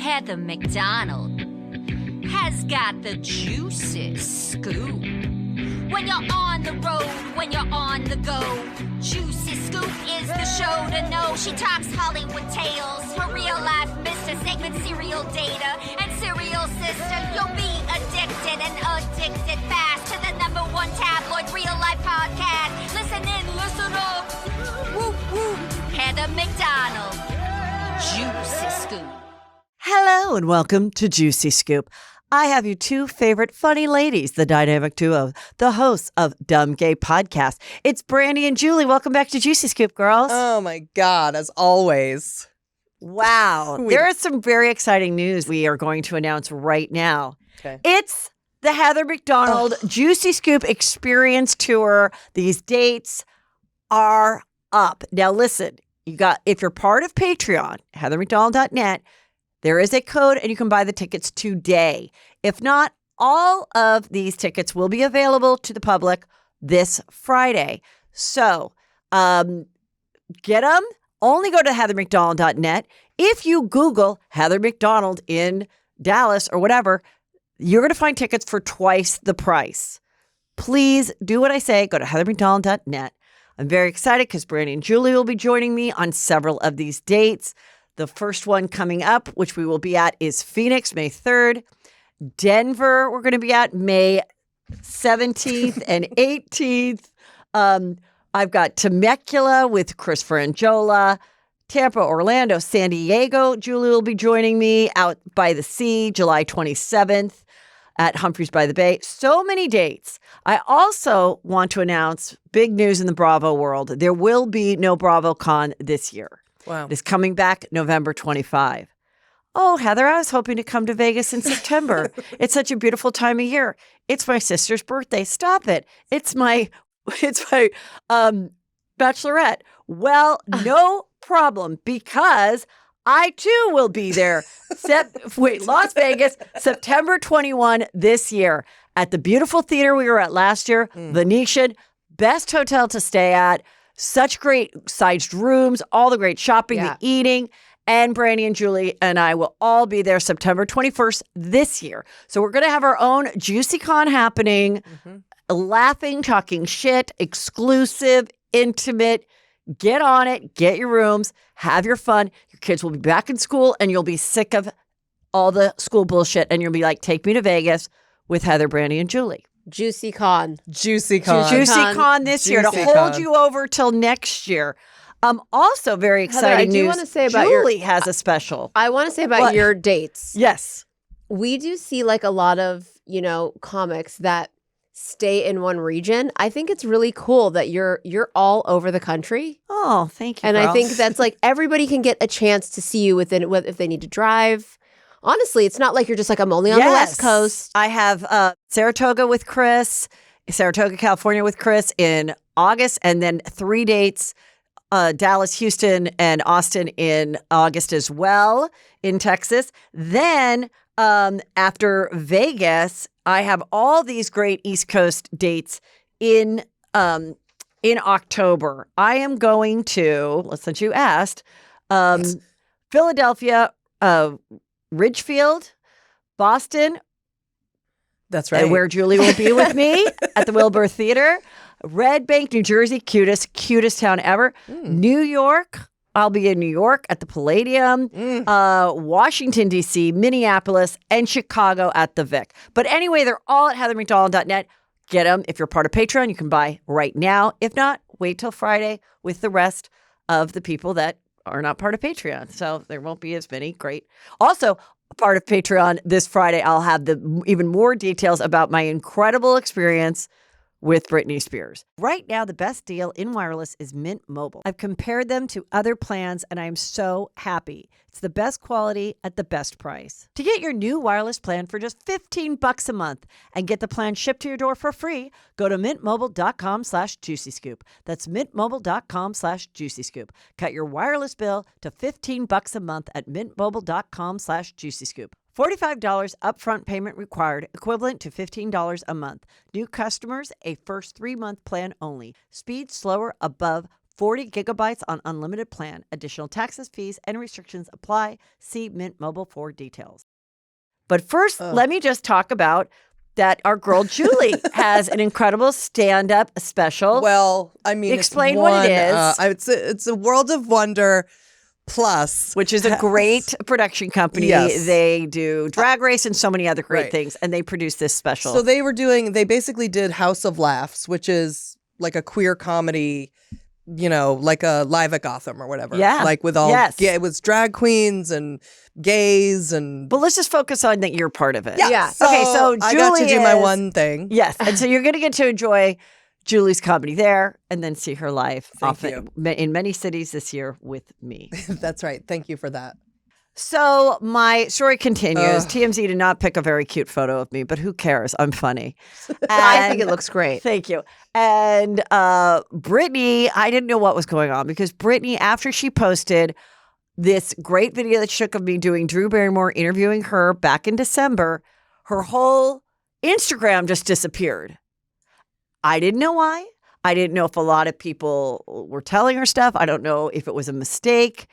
Heather McDonald has got the juiciest scoop. When you're on the road, when you're on the go, Juicy Scoop is the show to know. She talks Hollywood tales, her real life Mr. Segment serial data, and serial sister. You'll be addicted and addicted fast to the #1 tabloid real life podcast. Listen in, listen up. Whoop, whoop. Heather McDonald, Juicy Scoop. Hello and welcome to Juicy Scoop. I have you two favorite funny ladies, the dynamic duo, the hosts of Dumb Gay Podcast. It's Brandy and Julie. Welcome back to Juicy Scoop, girls. Oh my God, as always. Wow. There is some very exciting news we are going to announce right now. Okay. It's the Heather McDonald Juicy Scoop Experience Tour. These dates are up. Now listen, if you're part of Patreon, heathermcdonald.net, there is a code and you can buy the tickets today. If not, all of these tickets will be available to the public this Friday. So get them. Only go to heathermcdonald.net. If you Google Heather McDonald in Dallas or whatever, you're going to find tickets for twice the price. Please do what I say. Go to heathermcdonald.net. I'm very excited because Brandy and Julie will be joining me on several of these dates. The first one coming up, which we will be at, is Phoenix, May 3rd. Denver, we're going to be at May 17th and 18th. I've got Temecula with Chris Frangiola. Tampa, Orlando, San Diego. Julie will be joining me out by the sea, July 27th at Humphreys by the Bay. So many dates. I also want to announce big news in the Bravo world. There will be no BravoCon this year. Wow. It is coming back November 25. Oh, Heather, I was hoping to come to Vegas in September. It's such a beautiful time of year. It's my sister's birthday. Stop it. It's my bachelorette. Well, no problem, because I too will be there. Las Vegas, September 21 this year at the beautiful theater we were at last year, Venetian, best hotel to stay at. Such great sized rooms, all the great shopping, the eating, and Brandy and Julie and I will all be there September 21st this year. So we're going to have our own Juicy Con happening, laughing, talking shit, exclusive, intimate. Get on it, get your rooms, have your fun. Your kids will be back in school and you'll be sick of all the school bullshit and you'll be like, take me to Vegas with Heather, Brandy, and Julie. Juicy Con. Juicy Con. Juicy Con this year to hold you over till next year. Also very exciting news. Want to say about Julie has a special. I want to say about your dates. Yes. We do see like a lot of, comics that stay in one region. I think it's really cool that you're all over the country. Oh, thank you. And girl. I think that's like everybody can get a chance to see you within if they need to drive. Honestly, it's not like you're just like, I'm only on the West Coast. I have Saratoga, California with Chris in August, and then 3 dates, Dallas, Houston, and Austin in August as well in Texas. Then after Vegas, I have all these great East Coast dates in October. I am going to, since you asked, Philadelphia, Ridgefield, Boston. That's right. Where Julie will be with me at the Wilbur Theater. Red Bank, New Jersey, cutest town ever. New York, I'll be in New York at the Palladium. Washington, D.C., Minneapolis, and Chicago at the Vic. But anyway, they're all at heathermcdonald.net. Get them. If you're part of Patreon, you can buy right now. If not, wait till Friday with the rest of the people that are not part of Patreon. So there won't be as many. Great. Also, part of Patreon this Friday, I'll have even more details about my incredible experience with Britney Spears. Right now, the best deal in wireless is Mint Mobile. I've compared them to other plans, and I'm so happy. It's the best quality at the best price. To get your new wireless plan for just $15 a month and get the plan shipped to your door for free, go to mintmobile.com/juicyscoop. That's mintmobile.com/juicyscoop. Cut your wireless bill to $15 a month at mintmobile.com/juicyscoop. $45 upfront payment required, equivalent to $15 a month. New customers, a first 3-month plan only. Speed slower above 40 gigabytes on unlimited plan. Additional taxes, fees, and restrictions apply. See Mint Mobile for details. But first, let me just talk about that our girl Julie has an incredible stand-up special. Well, I mean, Explain what it is. It's a World of Wonder Plus, which is a great production company. Yes. They do Drag Race and so many other great Right. things, and they produced this special. So they basically did House of Laughs, which is like a queer comedy, like a Live at Gotham or whatever. Yeah. Like with all, Yes. it was drag queens and gays and. But let's just focus on that you're part of it. Yeah. Okay, so I got to Julie do my is- one thing. Yes, and so you're going to get to enjoy Julie's comedy there and then see her live in many cities this year with me. That's right. Thank you for that. So my story continues. TMZ did not pick a very cute photo of me, but who cares? I'm funny. I think it looks great. Thank you. And Brittany, I didn't know what was going on because Brittany, after she posted this great video that she took of me doing Drew Barrymore interviewing her back in December, her whole Instagram just disappeared. I didn't know why. I didn't know if a lot of people were telling her stuff. I don't know if it was a mistake.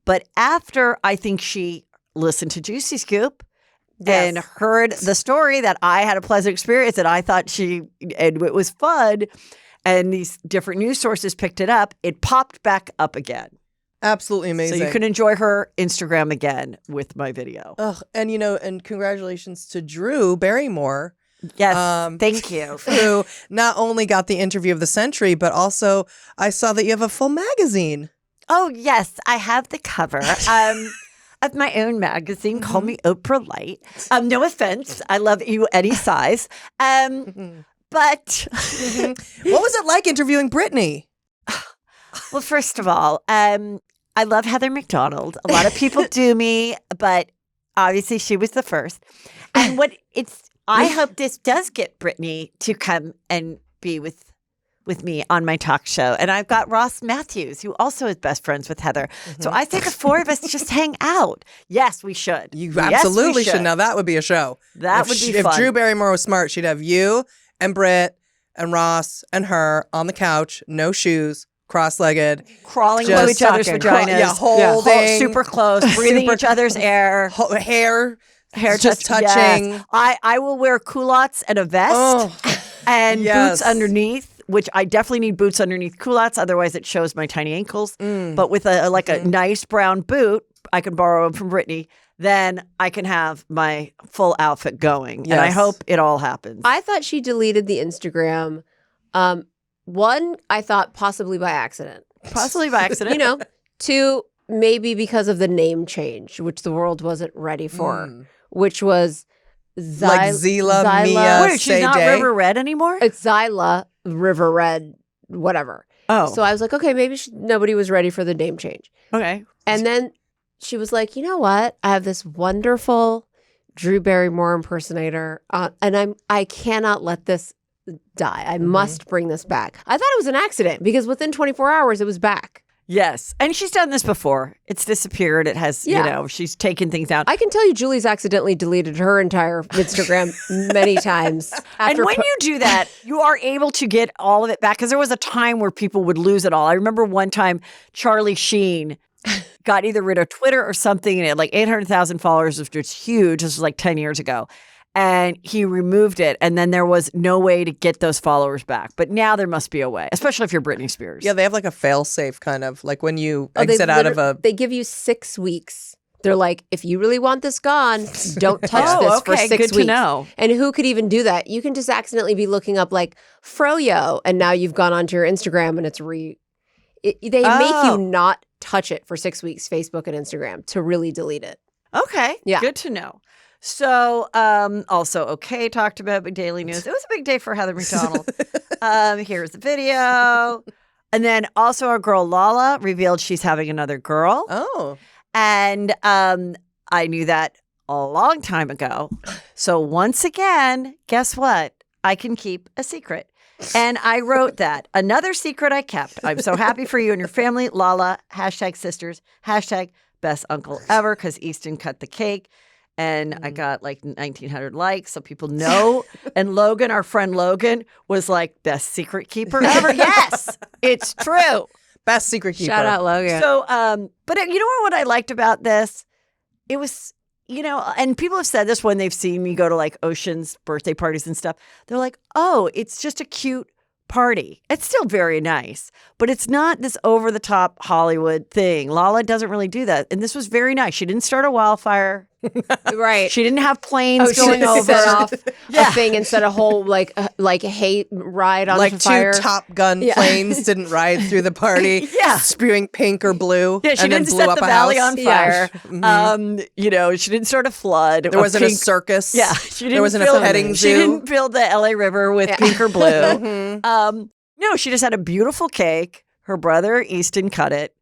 But after I think she listened to Juicy Scoop and heard the story that I had a pleasant experience and I thought and it was fun and these different news sources picked it up, it popped back up again. Absolutely amazing. So you can enjoy her Instagram again with my video. And and congratulations to Drew Barrymore. Yes, thank you. Who not only got the interview of the century, but also I saw that you have a full magazine. Oh, yes. I have the cover of my own magazine. Call me Oprah Light. No offense. I love you any size. But What was it like interviewing Brittany? well, first of all, I love Heather McDonald. A lot of people do me, but obviously she was the first. And I hope this does get Brittany to come and be with me on my talk show. And I've got Ross Matthews, who also is best friends with Heather. So I say the four of us just hang out. Yes, we should. You Yes, absolutely we should. Now that would be a show. That would be fun. If Drew Barrymore was smart, she'd have you and Britt and Ross and her on the couch, no shoes, cross-legged. Crawling just into each other's talking. vaginas. Holding. Super close. Breathing each other's air. Hair just touch- touching. yes. I will wear culottes and a vest and yes. boots underneath, which I definitely need boots underneath culottes. Otherwise, it shows my tiny ankles. But with a nice brown boot, I can borrow them from Brittany. Then I can have my full outfit going. And I Yes. hope it all happens. I thought she deleted the Instagram. One, I thought possibly by accident. Possibly by accident. Two, maybe because of the name change, which the world wasn't ready for, which was Like Zila, Mia, Wait, she's not Say River Red anymore? It's Zyla, River Red, whatever. Oh. So I was like, okay, maybe nobody was ready for the name change. Okay. And then she was like, you know what? I have this wonderful Drew Barrymore impersonator, and I cannot let this die. I must bring this back. I thought it was an accident because within 24 hours it was back. Yes. And she's done this before. It's disappeared. It has, she's taken things out. I can tell you Julie's accidentally deleted her entire Instagram many times. And when you do that, you are able to get all of it back. Because there was a time where people would lose it all. I remember one time Charlie Sheen got either rid of Twitter or something and it had like 800,000 followers, which was huge. This was like 10 years ago. And he removed it. And then there was no way to get those followers back. But now there must be a way, especially if you're Britney Spears. Yeah, they have like a fail-safe kind of, like when you exit out of a... They give you 6 weeks. They're like, if you really want this gone, don't touch this for 6 good weeks. to know. And who could even do that? You can just accidentally be looking up like Froyo, and now you've gone onto your Instagram and it's they make you not touch it for 6 weeks, Facebook and Instagram, to really delete it. Okay. Yeah. Good to know. So, also, talked about Big Daily News. It was a big day for Heather McDonald. Here's the video. And then also our girl Lala revealed she's having another girl. Oh. And I knew that a long time ago. So once again, guess what? I can keep a secret. And I wrote that. Another secret I kept. I'm so happy for you and your family. Lala, #sisters, #best uncle ever, because Easton cut the cake. And I got like 1,900 likes, so people know. And Logan, our friend Logan, was like, best secret keeper ever. Yes, it's true. Best secret keeper. Shout out Logan. So, but you know what I liked about this? It was, and people have said this when they've seen me go to like Ocean's birthday parties and stuff. They're like, oh, it's just a cute party. It's still very nice, but it's not this over-the-top Hollywood thing. Lala doesn't really do that. And this was very nice. She didn't start a wildfire. Right. She didn't have planes going she over. set off a thing and set a whole like hate ride on Like fire. two Top Gun planes didn't ride through the party, spewing pink or blue. Yeah, she and didn't then blew set up the a valley house. on fire. Mm-hmm. She didn't start a flood. There wasn't a circus. Yeah, she didn't. There wasn't a petting zoo. She didn't fill the LA River with pink or blue. Mm-hmm. No, she just had a beautiful cake. Her brother Easton cut it.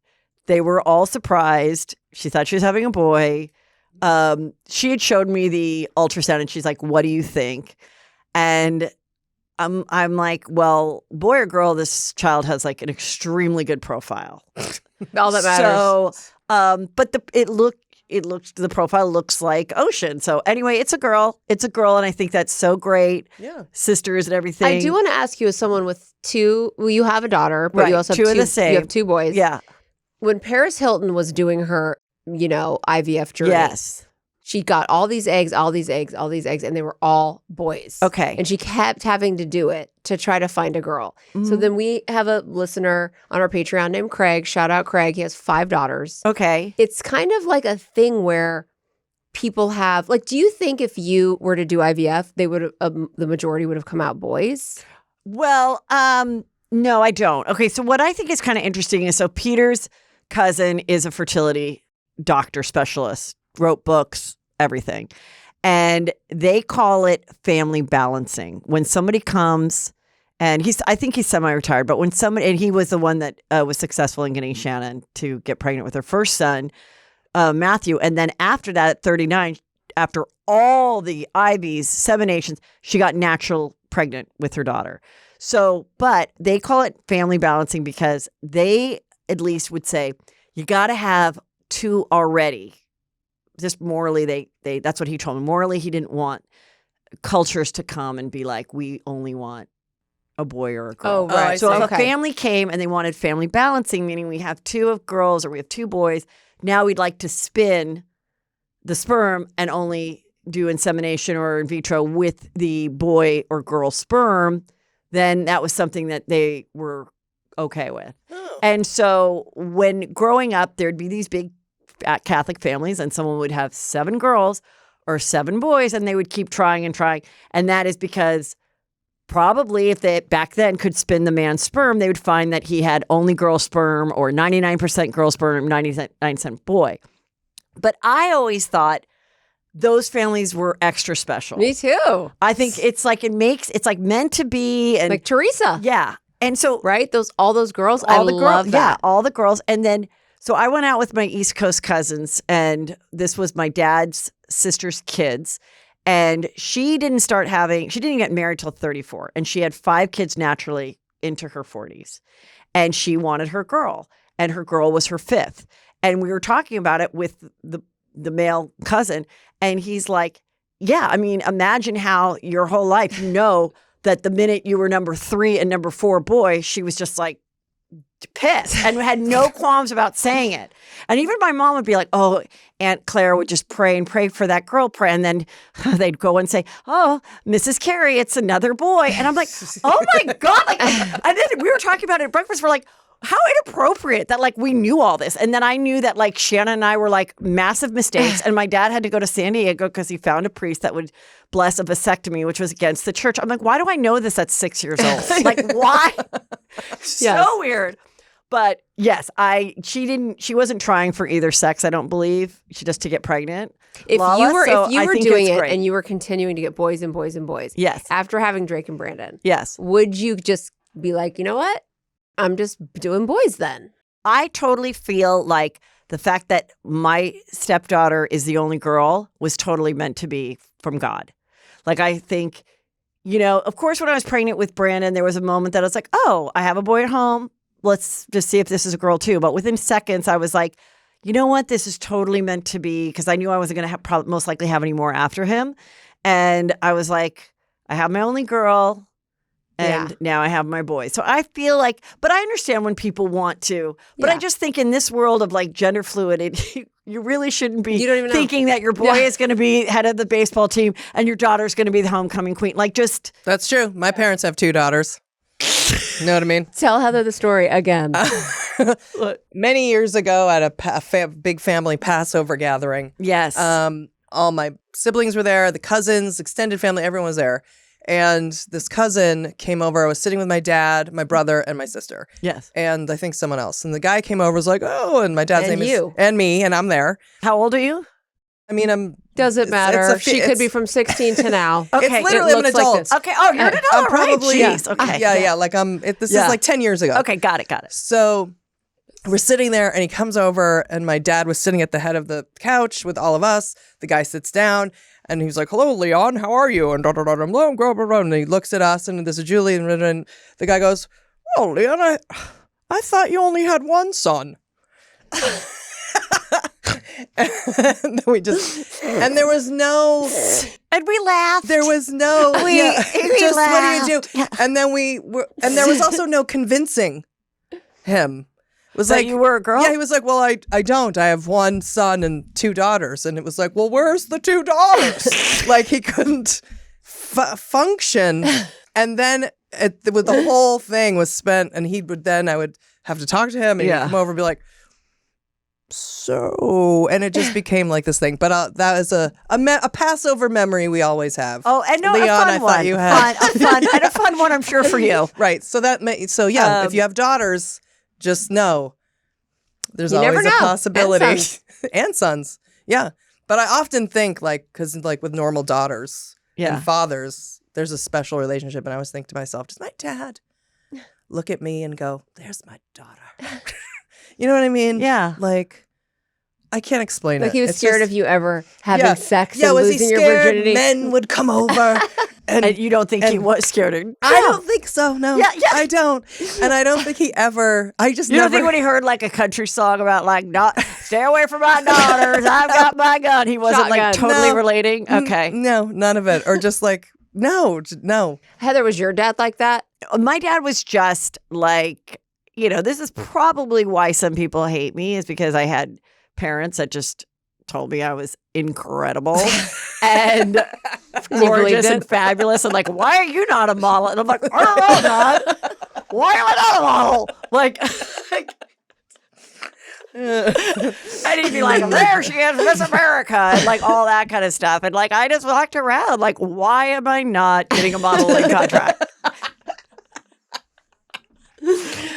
They were all surprised. She thought she was having a boy. She had showed me the ultrasound, and she's like, "What do you think?" And I'm like, "Well, boy or girl, this child has like an extremely good profile." All that matters. So, but the profile looks like Ocean. So anyway, it's a girl. It's a girl, and I think that's so great. Yeah, sisters and everything. I do want to ask you, as someone with two, well, you have a daughter, but Right, you also have two of the same. You have two boys. Yeah. When Paris Hilton was doing her, IVF journey, Yes. she got all these eggs, and they were all boys. Okay. And she kept having to do it to try to find a girl. So then we have a listener on our Patreon named Craig. Shout out Craig. He has 5 daughters. Okay. It's kind of like a thing where people have, like, do you think if you were to do IVF, they would the majority would have come out boys? Well, no, I don't. Okay, so what I think is kind of interesting is Peter's cousin is a fertility doctor specialist, wrote books, everything. And they call it family balancing. When somebody comes, and I think he's semi-retired, but when and he was the one that was successful in getting Shannon to get pregnant with her first son, Matthew. And then after that, at 39, after all the IVs, seminations, she got natural pregnant with her daughter. So, but they call it family balancing because they at least would say, you got to have 2 already. Just morally, they that's what he told me. Morally, he didn't want cultures to come and be like, we only want a boy or a girl. Oh, right. So if Okay. a family came and they wanted family balancing, meaning we have 2 of girls or we have 2 boys, now we'd like to spin the sperm and only do insemination or in vitro with the boy or girl sperm, then that was something that they were okay with. Oh. And so when growing up, there'd be these big Catholic families and someone would have 7 girls or 7 boys and they would keep trying and trying. And that is because probably if they back then could spin the man's sperm, they would find that he had only girl sperm or 99% girl sperm, 99% boy. But I always thought those families were extra special. Me too. I think it's like it's like meant to be. And Like Teresa. yeah. And so Right? All those girls. all the love girls, that. yeah, all the girls. And then, so I went out with my East Coast cousins, and this was my dad's sister's kids. And she didn't get married till 34. And she had 5 kids naturally into her 40s. And she wanted her girl. And her girl was her 5th. And we were talking about it with the male cousin. And he's like, yeah, I mean, imagine how your whole life, that the minute you were number 3 and number 4 boy, she was just like pissed and had no qualms about saying it. And even my mom would be like, oh, Aunt Claire would just pray and pray for that girl. And then they'd go and say, oh, Mrs. Carey, it's another boy. And I'm like, oh my God. And then we were talking about it at breakfast. We're like, how inappropriate that we knew all this. And then I knew that Shannon and I were massive mistakes. And my dad had to go to San Diego because he found a priest that would bless a vasectomy, which was against the church. I'm like, why do I know this at 6 years old? Why? So weird. But yes, she wasn't trying for either sex, I don't believe. She just to get pregnant. If you were doing it great. and you were continuing to get boys and boys and boys. Yes. After having Drake and Brandon. Yes. Would you just be like, you know what? I'm just doing boys then. I totally feel like the fact that my stepdaughter is the only girl was totally meant to be from God. I think, of course, when I was pregnant with Brandon, there was a moment that I was like, oh, I have a boy at home. Let's just see if this is a girl too. But within seconds, I was like, you know what? This is totally meant to be, because I knew I wasn't going to most likely have any more after him. And I was like, I have my only girl. And now I have my boys. So I feel like, but I understand when people want to. But I just think in this world of like gender fluidity, you really shouldn't be thinking that your boy is going to be head of the baseball team and your daughter's going to be the homecoming queen. Like just. That's true. My parents have 2 daughters. You know what I mean? Tell Heather the story again. Many years ago at a big family Passover gathering. Yes. All my siblings were there, the cousins, extended family, everyone was there. And this cousin came over. I was sitting with my dad, my brother, and my sister. Yes. And I think someone else. And the guy came over, was like, oh, and my dad's name is... And me, and I'm there. How old are you? I mean, Doesn't matter. She could be from 16 to now. Okay. It's literally I'm an adult. Okay. Oh, you're an adult. I'm probably... Right? Jeez. Okay. Yeah. Like, this is like 10 years ago. Okay. Got it. So... we're sitting there and he comes over and my dad was sitting at the head of the couch with all of us. The guy sits down and he's like, hello, Leon, how are you? And and he looks at us and this is Julie and the guy goes, well, Leon, I thought you only had one son. And then and there was no, and we laughed. There was no, we just laughed. What do you do? Yeah. And then and there was also no convincing him. It was like, you were a girl? Yeah, he was like, well, I don't. I have one son and 2 daughters. And it was like, well, where's the 2 daughters? Like, he couldn't function. And then the whole thing was spent, and I would have to talk to him, and he'd come over and be like, so, and it just became like this thing. But that is a Passover memory we always have. Oh, and no, Leon, a fun I one. Thought you had. And a fun one, I'm sure, for you. Right. So if you have daughters, just know there's always a possibility. And sons. Yeah. But I often think because with normal daughters and fathers, there's a special relationship. And I always think to myself, does my dad look at me and go, there's my daughter? You know what I mean? Yeah. Like, I can't explain it. Like he was scared of you ever having sex and and was losing he your scared virginity. Men would come over. And you don't think he was scared of you? I don't think so. No, I don't. And I don't think he ever. I just You don't think when he heard like a country song about like not stay away from my daughters, I've got my gun. He wasn't like totally relating. Okay, no, none of it, or just like no. Heather, was your dad like that? My dad was just like, this is probably why some people hate me, is because I had parents that just told me I was incredible and gorgeous and fabulous, and like, why are you not a model? And I'm like, I don't know, Dad. Why am I not a model? Like, and he'd be like, there she is, Miss America, and like all that kind of stuff. And like, I just walked around like, why am I not getting a modeling contract?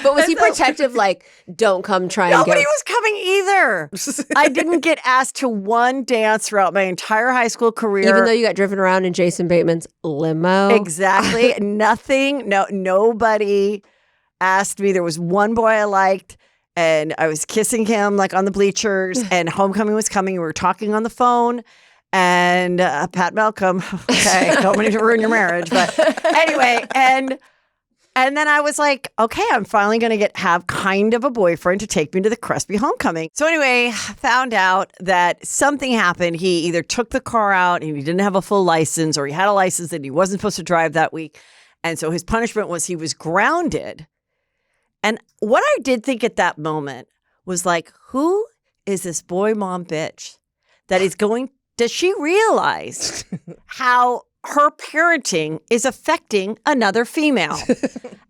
But was he protective, like, don't come try and Nobody was coming either. I didn't get asked to one dance throughout my entire high school career. Even though you got driven around in Jason Bateman's limo? Exactly. Nothing. Nobody asked me. There was one boy I liked, and I was kissing him, like, on the bleachers, and homecoming was coming. We were talking on the phone, and Pat Malcolm, okay, don't mean to ruin your marriage, but anyway, and then I was like, okay, I'm finally going to have kind of a boyfriend to take me to the Crespi homecoming. So anyway, found out that something happened. He either took the car out and he didn't have a full license, or he had a license and he wasn't supposed to drive that week. And so his punishment was he was grounded. And what I did think at that moment was like, who is this boy mom bitch that is does she realize how her parenting is affecting another female?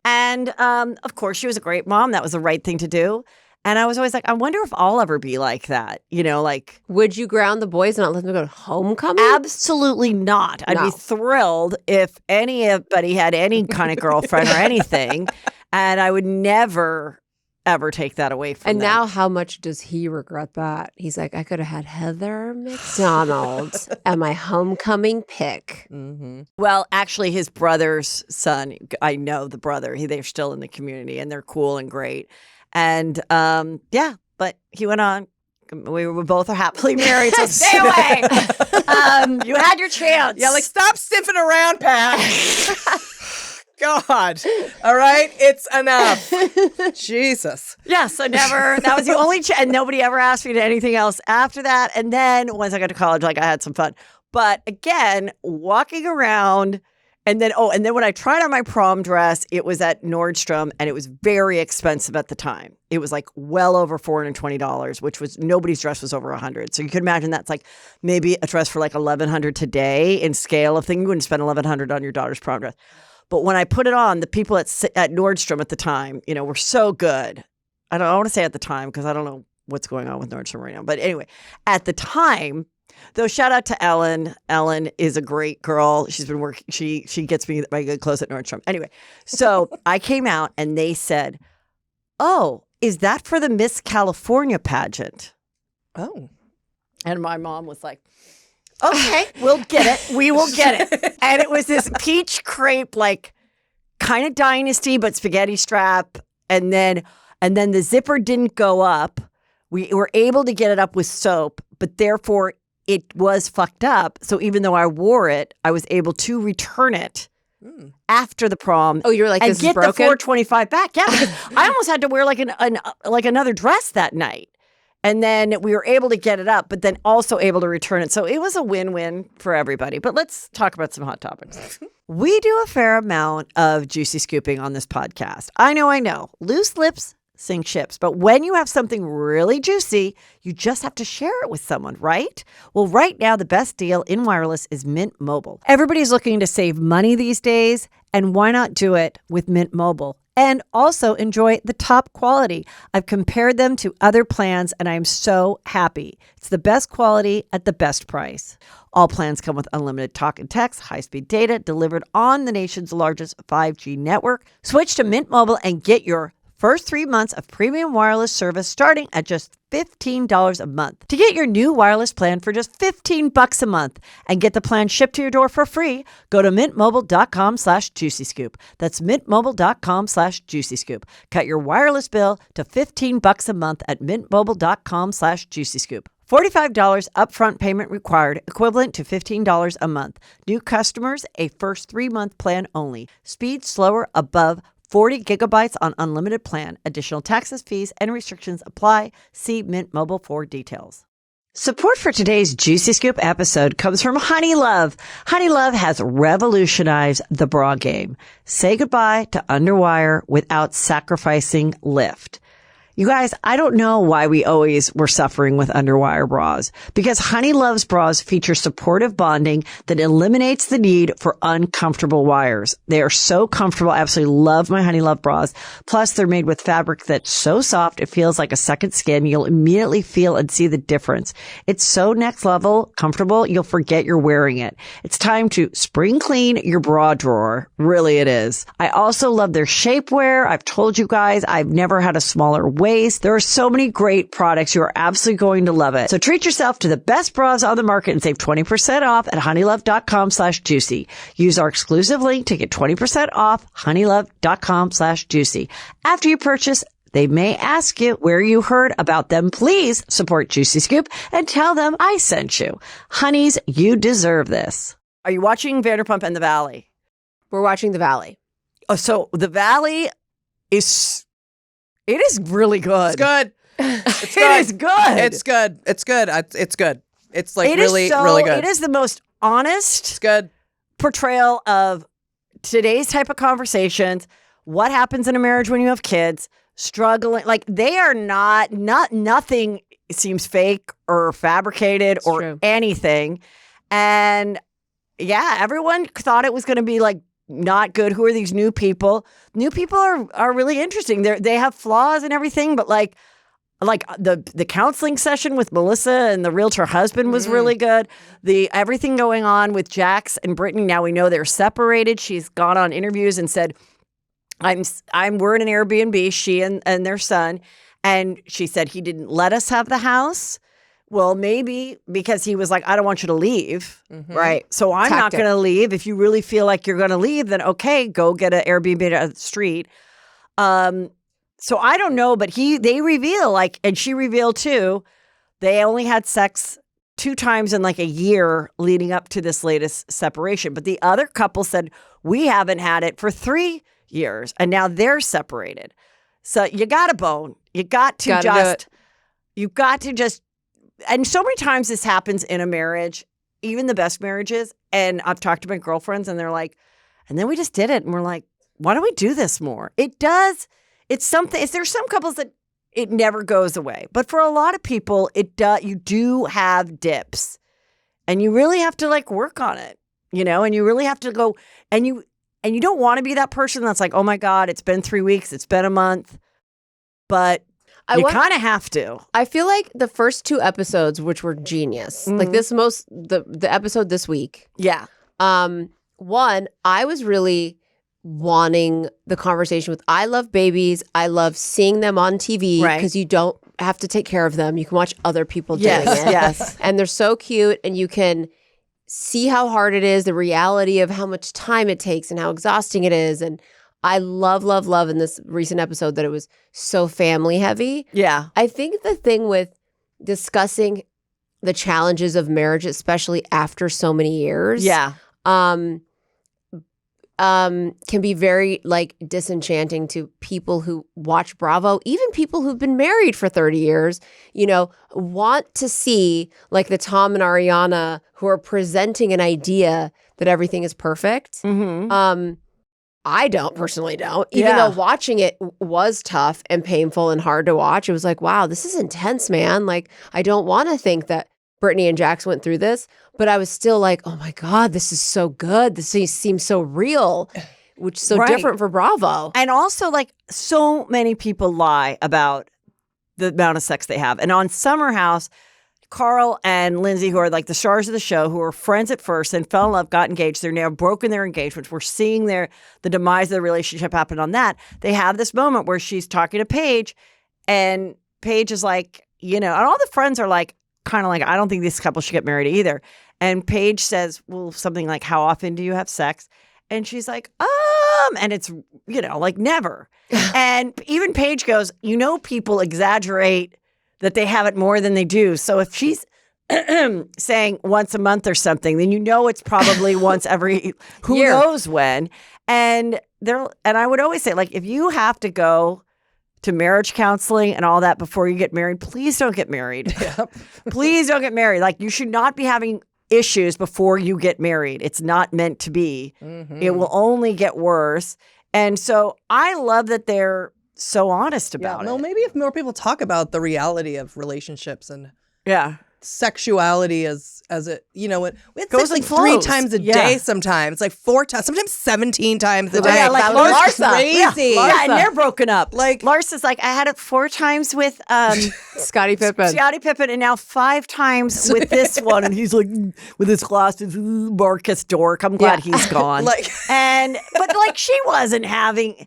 And of course, she was a great mom. That was the right thing to do. And I was always like, I wonder if I'll ever be like that. Like, would you ground the boys and not let them go to homecoming? Absolutely not. I'd be thrilled if anybody had any kind of girlfriend or anything. And I would never, ever take that away from them. And now how much does he regret that? He's like, I could have had Heather McDonald at my homecoming pick. Mm-hmm. Well, actually, his brother's son, I know the brother. They're still in the community, and they're cool and great. And but he went on. We were both happily married, so stay away. You had your chance. Yeah, like, stop sniffing around, Pat. God. All right? It's enough. Jesus. Yeah, so never. That was the only and nobody ever asked me to anything else after that. And then once I got to college, like, I had some fun. But again, walking around And then when I tried on my prom dress, it was at Nordstrom and it was very expensive at the time. It was like well over $420, which was nobody's dress was over $100. So you could imagine that's like maybe a dress for like $1,100 today in scale of thing. You wouldn't spend $1,100 on your daughter's prom dress. But when I put it on, the people at Nordstrom at the time, were so good. I don't want to say at the time because I don't know what's going on with Nordstrom right now. But anyway, at the time, though, shout out to Ellen. Ellen is a great girl. She's been working. She gets me my good clothes at Nordstrom. Anyway, so I came out and they said, "Oh, is that for the Miss California pageant?" Oh. And my mom was like, "Okay, we'll get it. We will get it." And it was this peach crepe, like kind of dynasty, but spaghetti strap. And then the zipper didn't go up. We were able to get it up with soap, but therefore it was fucked up. So even though I wore it, I was able to return it after the prom. Oh, you're like, and this get is broken? the $425 back. Yeah, because I almost had to wear like like another dress that night. And then we were able to get it up, but then also able to return it. So it was a win-win for everybody. But let's talk about some hot topics. We do a fair amount of juicy scooping on this podcast. I know. Loose lips sink ships. But when you have something really juicy, you just have to share it with someone, right? Well, right now, the best deal in wireless is Mint Mobile. Everybody's looking to save money these days, and why not do it with Mint Mobile? And also enjoy the top quality. I've compared them to other plans, and I'm so happy. It's the best quality at the best price. All plans come with unlimited talk and text, high-speed data delivered on the nation's largest 5G network. Switch to Mint Mobile and get your first 3 months of premium wireless service starting at just $15 a month. To get your new wireless plan for just $15 a month and get the plan shipped to your door for free, go to mintmobile.com/juicyscoop. That's mintmobile.com/juicyscoop. Cut your wireless bill to $15 a month at mintmobile.com/juicyscoop. $45 upfront payment required, equivalent to $15 a month. New customers, a first 3-month plan only. Speed slower above 40 gigabytes on unlimited plan. Additional taxes, fees, and restrictions apply. See Mint Mobile for details. Support for today's Juicy Scoop episode comes from Honey Love. Honey Love has revolutionized the bra game. Say goodbye to underwire without sacrificing lift. You guys, I don't know why we always were suffering with underwire bras, because Honey Love's bras feature supportive bonding that eliminates the need for uncomfortable wires. They are so comfortable. I absolutely love my Honey Love bras. Plus, they're made with fabric that's so soft it feels like a second skin. You'll immediately feel and see the difference. It's so next level comfortable, you'll forget you're wearing it. It's time to spring clean your bra drawer. Really, it is. I also love their shapewear. I've told you guys, I've never had a smaller waist. There are so many great products. You are absolutely going to love it. So treat yourself to the best bras on the market and save 20% off at honeylove.com/juicy. Use our exclusive link to get 20% off honeylove.com/juicy. After you purchase, they may ask you where you heard about them. Please support Juicy Scoop and tell them I sent you. Honeys, you deserve this. Are you watching Vanderpump and The Valley? We're watching The Valley. Oh, so The Valley is... It is really good. It's good. It's It is good. It's good. It's good. It's good. It's like It really, is so, really good. It is the most honest It's good. portrayal of today's type of conversations. What happens in a marriage when you have kids? Struggling. Like, they are nothing seems fake or fabricated or true. anything. And yeah, everyone thought it was going to be like not good. Who are these new people? New people are really interesting. They have flaws and everything, but like the counseling session with Melissa and the realtor husband was really good. Everything going on with Jax and Brittany. Now we know they're separated. She's gone on interviews and said, we're in an Airbnb, she and their son. And she said he didn't let us have the house. Well, maybe because he was like, I don't want you to leave. Right. So I'm not going to leave. If you really feel like you're going to leave, then okay, go get an Airbnb on the street. So I don't know, but they reveal, like, and she revealed too, they only had sex 2 times in like a year leading up to this latest separation. But the other couple said, we haven't had it for 3 years and now they're separated. So you got to bone. You got to just, and so many times this happens in a marriage, even the best marriages. And I've talked to my girlfriends and they're like, And then we just did it. And we're like, why don't we do this more? It does. It's something. There's some couples that it never goes away. But for a lot of people, it does. You do have dips. And you really have to like work on it, you know, and you really have to go and you don't want to be that person that's like, oh my God, it's been 3 weeks, it's been a month. But you kind of have to. I feel like the first 2 episodes, which were genius, like the episode this week. Yeah. One, I was really wanting the conversation with, I love babies. I love seeing them on TV because you don't have to take care of them. You can watch other people doing it. Yes. And they're so cute and you can see how hard it is, the reality of how much time it takes and how exhausting it is. And I love in this recent episode that it was so family heavy. Yeah. I think the thing with discussing the challenges of marriage, especially after so many years, can be very like disenchanting to people who watch Bravo, even people who've been married for 30 years, you know, want to see like the Tom and Ariana who are presenting an idea that everything is perfect. I personally don't, even though watching it was tough and painful and hard to watch. It was like, wow, this is intense, man. Like, I don't want to think that Brittany and Jax went through this, but I was still like, oh my God, this is so good. This seems so real, which is so different for Bravo. And also, like, so many people lie about the amount of sex they have. And on Summer House, Carl and Lindsay, who are like the stars of the show, who were friends at first and fell in love, got engaged. They're now broken their engagements. We're seeing the demise of the relationship happen on that. They have this moment where she's talking to Paige, and Paige is like, you know, and all the friends are like, kind of like, I don't think this couple should get married either. And Paige says, well, something like, how often do you have sex? And she's like, and it's, you know, like never. And even Paige goes, you know, people exaggerate that they have it more than they do. So if she's saying once a month or something, then you know it's probably once every who knows when. And I would always say, like, if you have to go to marriage counseling and all that before you get married, please don't get married. Please don't get married. Like, you should not be having issues before you get married. It's not meant to be. It will only get worse. And so I love that they're so honest about it. Well, maybe if more people talk about the reality of relationships and sexuality as it, you know, it goes like flows. 3 times a day sometimes, like 4 times, sometimes 17 times a day. Yeah, like Larsa. Crazy. Yeah, and they're broken up. Like Larsa's like, I had it 4 times with Scottie Pippen, and now 5 times with this one. And he's like, with his glasses, Marcus dork. I'm glad he's gone. But like she wasn't having.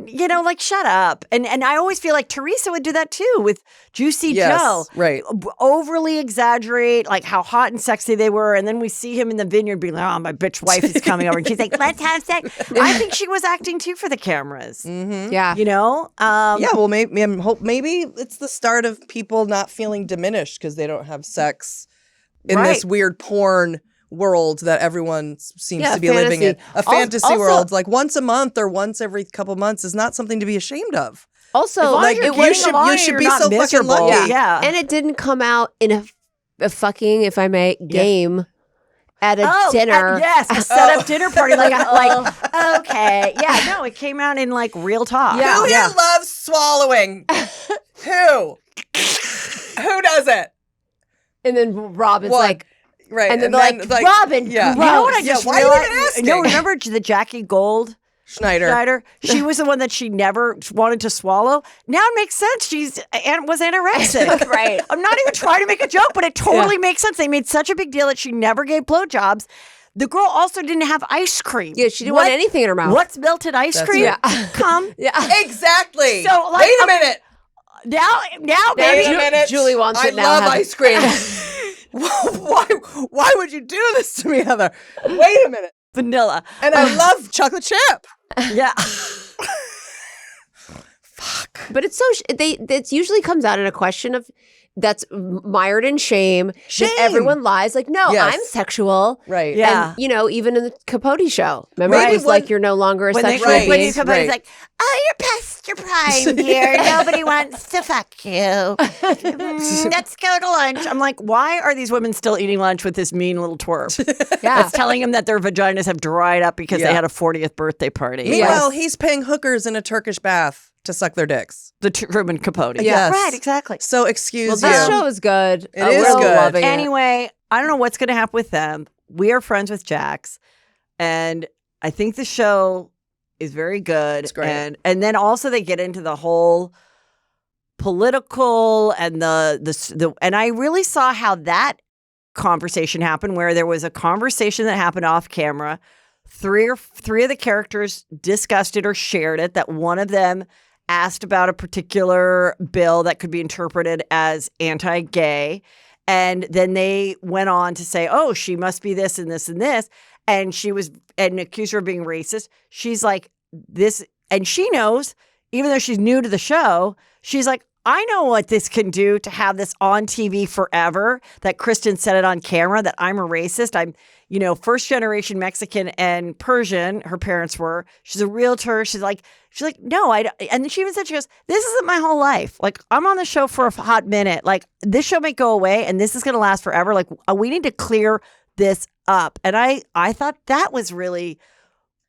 You know, like, shut up. And I always feel like Teresa would do that too with Juicy Joe. Right. Overly exaggerate, like, how hot and sexy they were. And then we see him in the vineyard being like, oh, my bitch wife is coming over. And she's like, let's have sex. I think she was acting too for the cameras. Yeah. You know? Well, maybe it's the start of people not feeling diminished because they don't have sex in this weird porn world that everyone seems to be living in. A fantasy world, like once a month or once every couple months is not something to be ashamed of. Also, like you should be so fucking lucky. Yeah. And it didn't come out in a fucking, if I may, game at a dinner. A set up dinner party. Like, okay. Yeah, no, it came out in like real talk. Yeah. Who here loves swallowing? Who does it? And then Robin's like, right. And then like, Robin, you know what I just why realized? are you even asking? No, remember the Jackie Gold Schneider? She was the one that she never wanted to swallow. Now it makes sense. Was anorexic. Right. I'm not even trying to make a joke, but it totally makes sense. They made such a big deal that she never gave blowjobs. The girl also didn't have ice cream. Yeah, she didn't want anything in her mouth. What's melted ice cream? Right. Come. Yeah. Exactly. So, like, wait a minute. Now, baby. Julie wants it now. I love ice cream. Why would you do this to me, Heather? Wait a minute. Vanilla. And I love chocolate chip. Yeah. Fuck. But it's so it usually comes out in a question of that's mired in shame. Shame. That everyone lies. Like, no, Yes. I'm sexual. Right. Yeah. And, even in the Capote show. Remember, Maybe it was like, you're no longer a when sexual Right. when being. somebody's like, oh, you're past your prime, dear. Nobody wants to fuck you. Let's go to lunch. I'm like, why are these women still eating lunch with this mean little twerp? Yeah. That's telling them that their vaginas have dried up because they had a 40th birthday party. Meanwhile, he's paying hookers in a Turkish bath to suck their dicks. The Truman Capote. Yes. Right, exactly. So excuse Well, you. this show is good. It is we're good. loving it. Anyway, I don't know what's going to happen with them. We are friends with Jax, and I think the show is very good. It's great. And then also they get into the whole political and the and I really saw how that conversation happened, where there was a conversation that happened off camera. Three of the characters discussed it or shared it, that one of them asked about a particular bill that could be interpreted as anti-gay. And then they went on to say, oh, she must be this and this and this. And accused her of being racist. She's like, this, and she knows, even though she's new to the show, she's like, I know what this can do to have this on TV forever, that Kristen said it on camera, that I'm a racist. I'm, first generation Mexican and Persian, her parents were. She's a realtor. She's like, no, and then she even said, she goes, this isn't my whole life. Like, I'm on the show for a hot minute. Like, this show may go away and this is going to last forever. Like, we need to clear this up. And I thought that was really,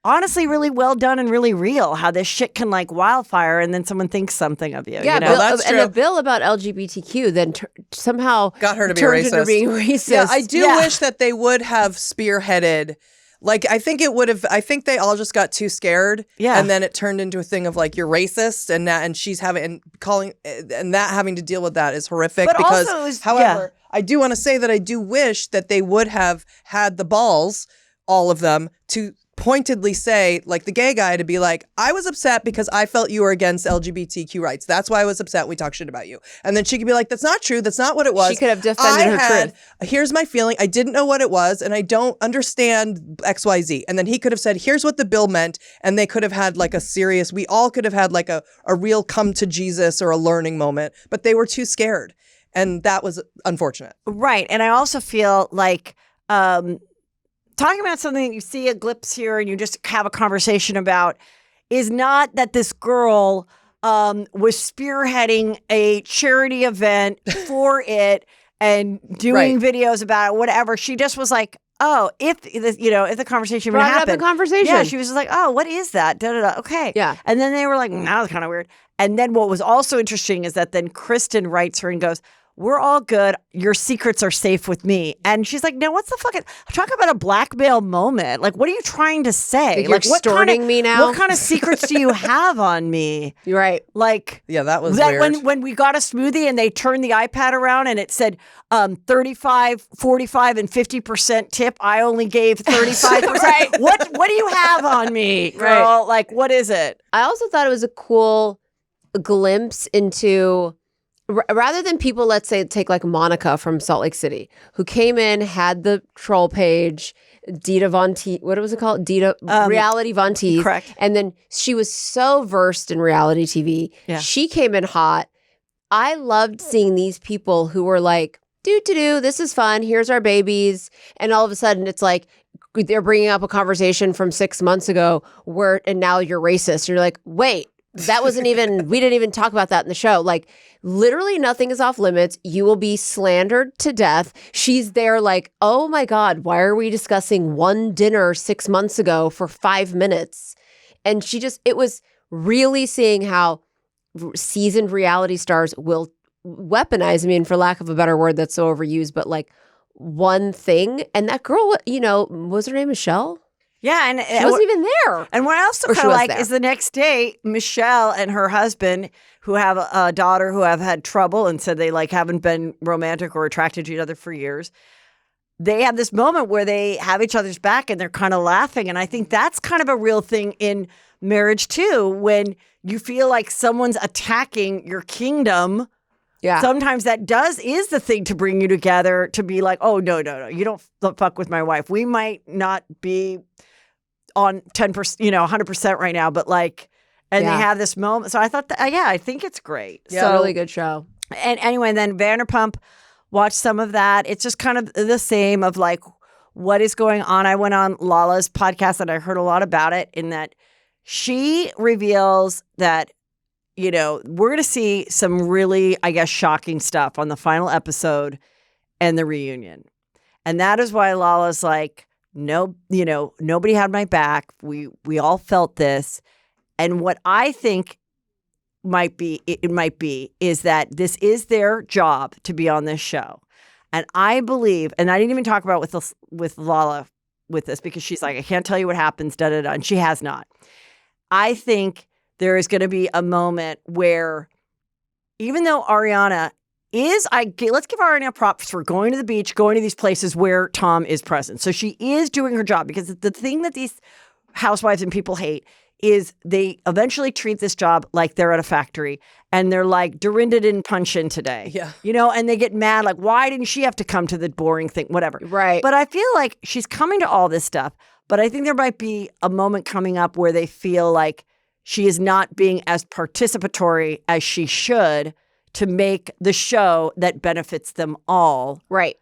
honestly, really well done and really real, how this shit can like wildfire and then someone thinks something of you. Yeah, that's and true. the bill about LGBTQ then somehow Got her to be turned into racist. being racist. Yeah, I do wish that they would have spearheaded. Like, I think they all just got too scared. Yeah. And then it turned into a thing of like, you're racist and she's having to deal with that is horrific. But because, also it was- however, I do want to say that I do wish that they would have had the balls, all of them, to pointedly say, like the gay guy, to be like, I was upset because I felt you were against LGBTQ rights. That's why I was upset. We talked shit about you. And then she could be like, that's not true. That's not what it was. She could have defended her truth. Here's my feeling. I didn't know what it was and I don't understand XYZ. And then he could have said, here's what the bill meant. And they could have had like we all could have had like a real come to Jesus or a learning moment, but they were too scared. And that was unfortunate. Right. And I also feel like talking about something that you see a glimpse here and you just have a conversation about is not that this girl was spearheading a charity event for it and doing videos about it, whatever. She just was like, oh, if the conversation even Brought it up happened. in conversation. Yeah, she was just like, oh, what is that? Da, da, da. Okay. Yeah. And then they were like, that was kind of weird. And then what was also interesting is that then Kristen writes her and goes, we're all good. Your secrets are safe with me. And she's like, no, what's the fucking... Talk about a blackmail moment. Like, what are you trying to say? Like, you're extorting me now? What kind of secrets do you have on me? You're right. Like... Yeah, that was weird. When we got a smoothie and they turned the iPad around and it said 35, 45, and 50% tip, I only gave 35%. Right. What do you have on me, girl? Right. Like, what is it? I also thought it was a cool glimpse into... Rather than people, let's say, take like Monica from Salt Lake City, who came in, had the troll page, Dita Von Teese, what was it called? Reality Von Teese. Correct. And then she was so versed in reality TV. Yeah. She came in hot. I loved seeing these people who were like, this is fun. Here's our babies. And all of a sudden it's like, they're bringing up a conversation from 6 months ago and now you're racist. You're like, wait. That wasn't even, we didn't even talk about that in the show. Like, literally nothing is off limits. You will be slandered to death. She's there like, oh my God, why are we discussing one dinner 6 months ago for 5 minutes? And it was really seeing how seasoned reality stars will weaponize, I mean, for lack of a better word that's so overused, but like one thing. And that girl, was her name Michelle? Yeah, and she wasn't even there. And what I also kind of like is the next day, Michelle and her husband, who have a daughter who have had trouble and said they like haven't been romantic or attracted to each other for years. They have this moment where they have each other's back and they're kind of laughing. And I think that's kind of a real thing in marriage too, when you feel like someone's attacking your kingdom. Yeah. Sometimes that is the thing to bring you together, to be like, oh, no, you don't fuck with my wife. We might not be on 10%, 100% right now, but like, and they have this moment. So I thought I think it's great. Yeah, So really good show. And anyway, then Vanderpump, watched some of that. It's just kind of the same of like what is going on. I went on Lala's podcast and I heard a lot about it in that she reveals that, you know, we're going to see some really, I guess, shocking stuff on the final episode and the reunion. And that is why Lala's like, no, you know, nobody had my back. We all felt this. And what I think might be is that this is their job to be on this show. And I believe, and I didn't even talk about with Lala with this because she's like, I can't tell you what happens, da-da-da, and she has not. I think there is going to be a moment where even though Ariana is, let's give Ariana props for going to the beach, going to these places where Tom is present. So she is doing her job, because the thing that these housewives and people hate is they eventually treat this job like they're at a factory, and they're like, Dorinda didn't punch in today. Yeah. You know, and they get mad, like, why didn't she have to come to the boring thing? Whatever. Right. But I feel like she's coming to all this stuff, but I think there might be a moment coming up where they feel like she is not being as participatory as she should to make the show that benefits them all. Right.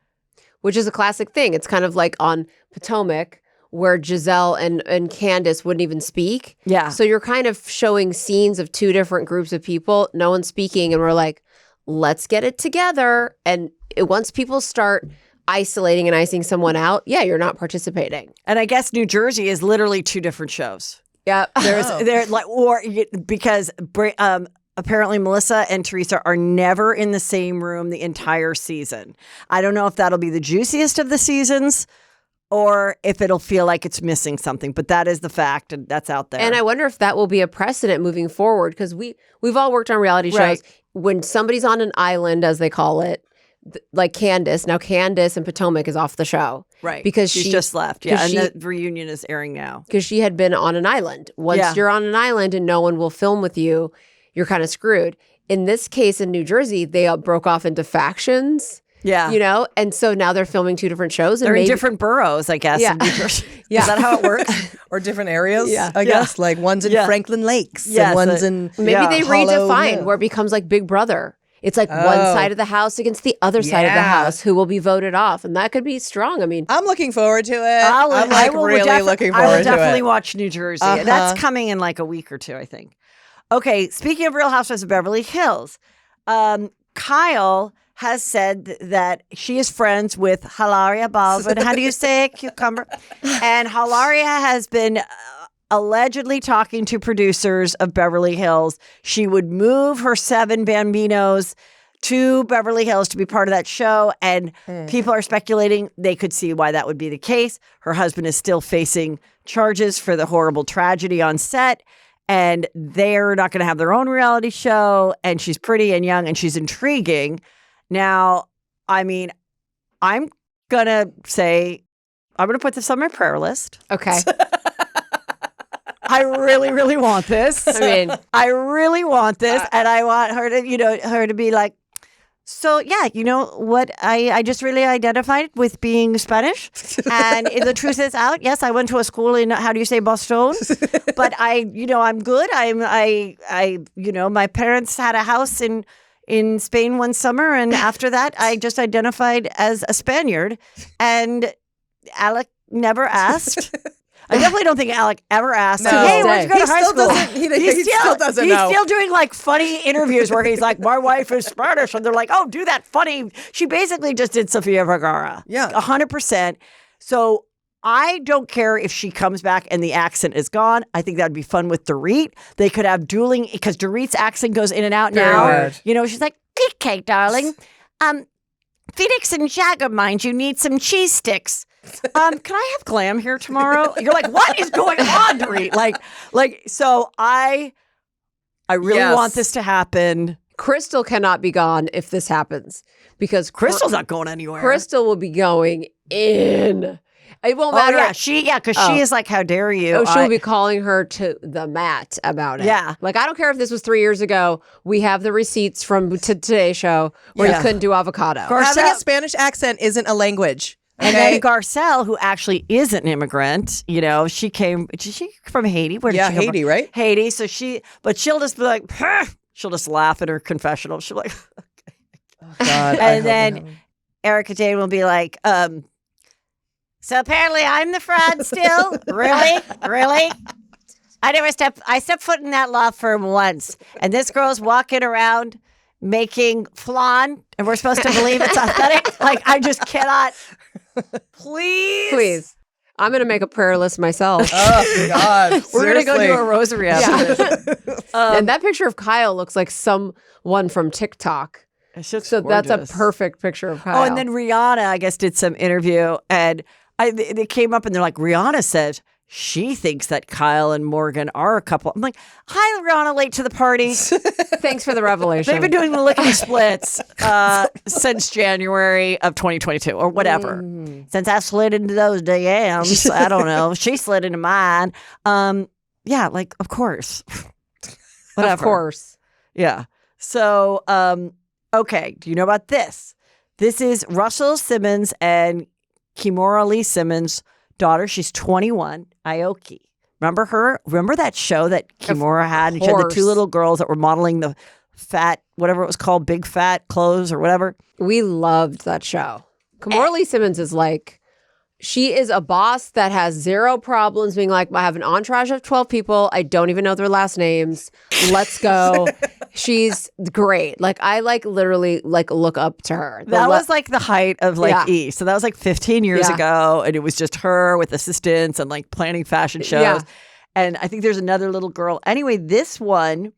Which is a classic thing. It's kind of like on Potomac, where Giselle and Candace wouldn't even speak. Yeah. So you're kind of showing scenes of two different groups of people, no one's speaking, and we're like, let's get it together. And once people start isolating and icing someone out, yeah, you're not participating. And I guess New Jersey is literally two different shows. Yeah. They're like, or because apparently Melissa and Teresa are never in the same room the entire season. I don't know if that'll be the juiciest of the seasons, or if it'll feel like it's missing something. But that is the fact, and that's out there. And I wonder if that will be a precedent moving forward, because we've all worked on reality shows. Right. When somebody's on an island, as they call it, like Candace. Now Candace and Potomac is off the show. Right. Because she's just left. Yeah. And the reunion is airing now. Because she had been on an island. Once you're on an island and no one will film with you, you're kind of screwed. In this case, in New Jersey, they all broke off into factions. Yeah. You know? And so now they're filming two different shows. And they're in different boroughs, I guess. Yeah. In New Jersey. Yeah. Is that how it works? Or different areas, Yeah. I guess. Like one's in Franklin Lakes and one's in Maybe they Hollow redefine Hill. where it becomes like Big Brother. It's like one side of the house against the other side of the Yeah. house who will be voted off. And that could be strong. I mean, I'm looking forward to it. I will definitely to it. watch New Jersey. That's coming in like a week or two, I think. Okay, speaking of Real Housewives of Beverly Hills, Kyle has said that she is friends with Hilaria Baldwin. How do you say it? Cucumber. And Hilaria has been allegedly talking to producers of Beverly Hills. She would move her 7 Bambinos to Beverly Hills to be part of that show. And people are speculating they could see why that would be the case. Her husband is still facing charges for the horrible tragedy on set. And they're not going to have their own reality show. And she's pretty and young and she's intriguing. Now, I mean, I'm going to put this on my prayer list. okay. I really, really want this. I mean, I really want this. And I want her to, her to be like, so yeah, you know what? I just really identified with being Spanish. And the truth is out. Yes, I went to a school in, how do you say, Boston? But I'm good. My parents had a house in Spain one summer. And after that, I just identified as a Spaniard. And Alec never asked. I definitely don't think Alec ever asked, hey, where'd you go to high school? He still doesn't know. He's still doing like funny interviews where he's like, my wife is Spanish. And they're like, oh, do that funny. She basically just did Sofia Vergara. Yeah. 100%. So I don't care if she comes back and the accent is gone. I think that'd be fun with Dorit. They could have dueling, because Dorit's accent goes in and out now. Weird. You know, she's like, okay, darling. Phoenix and Jagger, mind you, need some cheese sticks. Can I have glam here tomorrow? You're like, what is going on, Dorit? So I really want this to happen. Crystal cannot be gone if this happens, because Crystal's not going anywhere. Crystal will be going in. It won't matter. Because she is like, how dare you? Oh, she'll be calling her to the mat about it. Yeah. Like, I don't care if this was 3 years ago. We have the receipts from Today's Show where you couldn't do avocado. Having a Spanish accent isn't a language. Okay? And then Garcelle, who actually is an immigrant, she came from Haiti. Where did she come Haiti, from? right? Haiti. So she'll just be like, she'll just laugh at her confessional. She'll be like, okay. Oh, God, And then Erica Jane will be like, so apparently I'm the fraud still? Really? Really? I stepped foot in that law firm once, and this girl's walking around making flan, and we're supposed to believe it's authentic? Like, I just cannot. Please. I'm going to make a prayer list myself. Oh, God. We're going to go do a rosary after this. And that picture of Kyle looks like someone from TikTok. So that's a perfect picture of Kyle. Oh, and then Rihanna, I guess, did some interview, and they came up and they're like, Rihanna says she thinks that Kyle and Morgan are a couple. I'm like, hi, Rihanna, late to the party. Thanks for the revelation. They've been doing the lickety splits since January of 2022 or whatever. Since I slid into those DMs, I don't know. She slid into mine. Yeah, like, of course. Whatever. Of course. Yeah. So, okay. Do you know about this? This is Russell Simmons and Kimora Lee Simmons' daughter. She's 21, Aoki. Remember her? Remember that show that Kimora had? And she had the two little girls that were modeling the fat, whatever it was called, big fat clothes or whatever. We loved that show. Kimora Lee Simmons is like, she is a boss that has zero problems being like, I have an entourage of 12 people. I don't even know their last names. Let's go. She's great. Like, I literally look up to her. That was like the height of E! So that was like 15 years ago. And it was just her with assistants and like planning fashion shows. Yeah. And I think there's another little girl. Anyway, this one,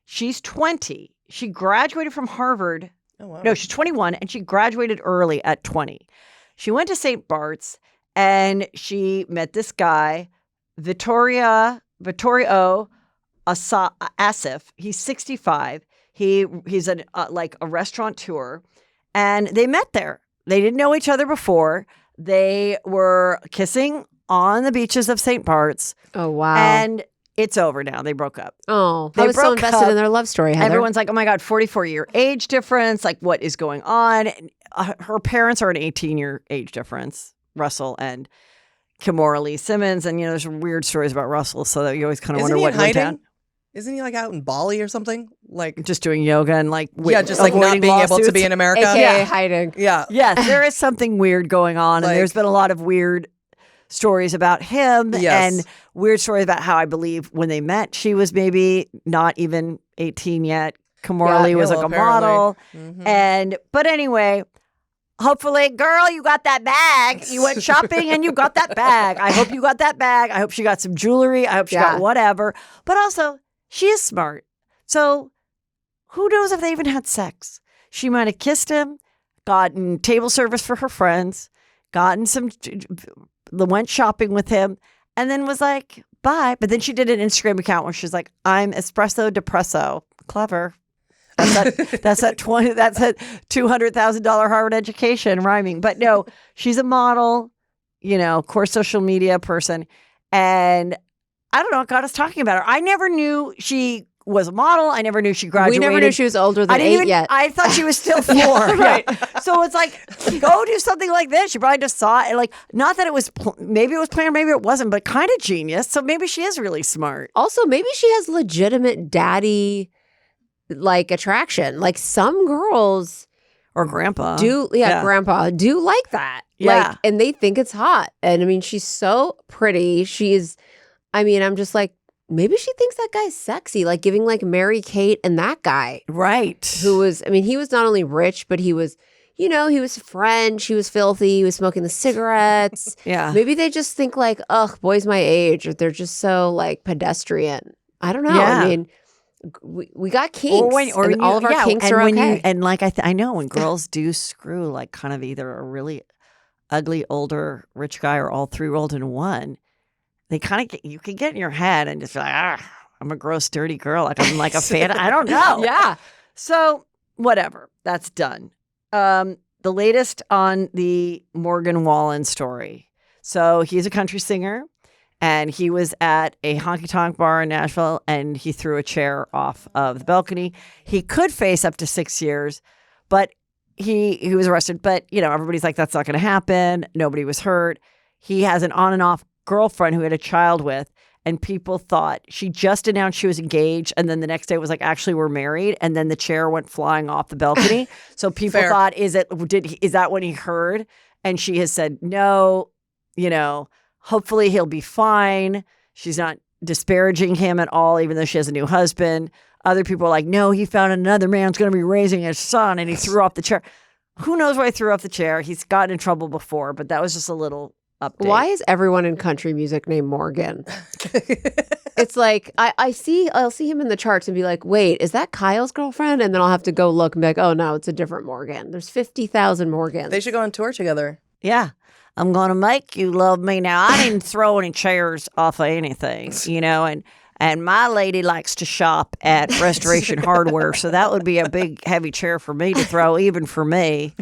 she's 20. She graduated from Harvard. Oh, wow. No, she's 21 and she graduated early at 20. She went to St. Barts and she met this guy, Vittorio Asif. He's 65. He's a restaurateur, and they met there. They didn't know each other before. They were kissing on the beaches of St. Barts. Oh, wow. And it's over now. They broke up. Oh, They I was so broke invested up. in their love story, Heather. Everyone's like, oh my God, 44-year age difference. Like, what is going on? And, her parents are an 18-year age difference, Russell and Kimora Lee Simmons. And, there's some weird stories about Russell, so that you always kind of wonder what went down. Isn't he like out in Bali or something? Like just doing yoga and just like not being able to be in America. AKA hiding. Yeah. Yes, there is something weird going on. And there's been a lot of weird stories about him and weird stories about how I believe when they met, she was maybe not even 18 yet. Kimora Lee was like a model. But anyway, hopefully, girl, you got that bag. You went shopping and you got that bag. I hope you got that bag. I hope she got some jewelry. I hope she got whatever. But also, she is smart. So who knows if they even had sex? She might have kissed him, gotten table service for her friends, went shopping with him, and then was like, bye. But then she did an Instagram account where she's like, I'm espresso depresso. Clever. That's that $200,000 Harvard education rhyming. But no, she's a model, core social media person. And I don't know, got us talking about her. I never knew she was a model. I never knew she graduated. We never knew she was older than 8 yet. I thought she was still 4. Right. So it's like, go do something like this. She probably just saw it. Like, not that it was, maybe it was planned, maybe it wasn't, but kind of genius. So maybe she is really smart. Also, maybe she has legitimate daddy attraction. Like, some girls or grandpa grandpa do like that. Yeah. And they think it's hot. And I mean, she's so pretty. I'm just like, maybe she thinks that guy's sexy, like giving like Mary-Kate and that guy. Right. Who was, he was not only rich, but he was, he was French, he was filthy, he was smoking the cigarettes. Yeah. Maybe they just think like, ugh, boys my age, or they're just so like pedestrian. I don't know. Yeah. We got kinks, and all of our kinks are okay. I know when girls do screw like kind of either a really ugly older rich guy or all three rolled into one, they kind of you can get in your head and just be like, I'm a gross dirty girl, like I'm like a fan. I don't know. Yeah. So whatever, that's done. The latest on the Morgan Wallen story. So he's a country singer. And he was at a honky-tonk bar in Nashville, and he threw a chair off of the balcony. He could face up to 6 years, but he was arrested. But, everybody's like, that's not going to happen. Nobody was hurt. He has an on and off girlfriend who he had a child with, and people thought she just announced she was engaged, and then the next day it was like, actually, we're married, and then the chair went flying off the balcony. So people thought, is that when he heard? And she has said, no, hopefully he'll be fine. She's not disparaging him at all, even though she has a new husband. Other people are like, no, he found another man's going to be raising his son, and he threw off the chair. Who knows why he threw off the chair? He's gotten in trouble before, but that was just a little update. Why is everyone in country music named Morgan? It's like I'll see him in the charts and be like, wait, is that Kyle's girlfriend? And then I'll have to go look and be like, oh no, it's a different Morgan. There's 50,000 Morgans. They should go on tour together. Yeah. I'm going to make you love me. Now, I didn't throw any chairs off of anything, and my lady likes to shop at Restoration Hardware, so that would be a big, heavy chair for me to throw, even for me.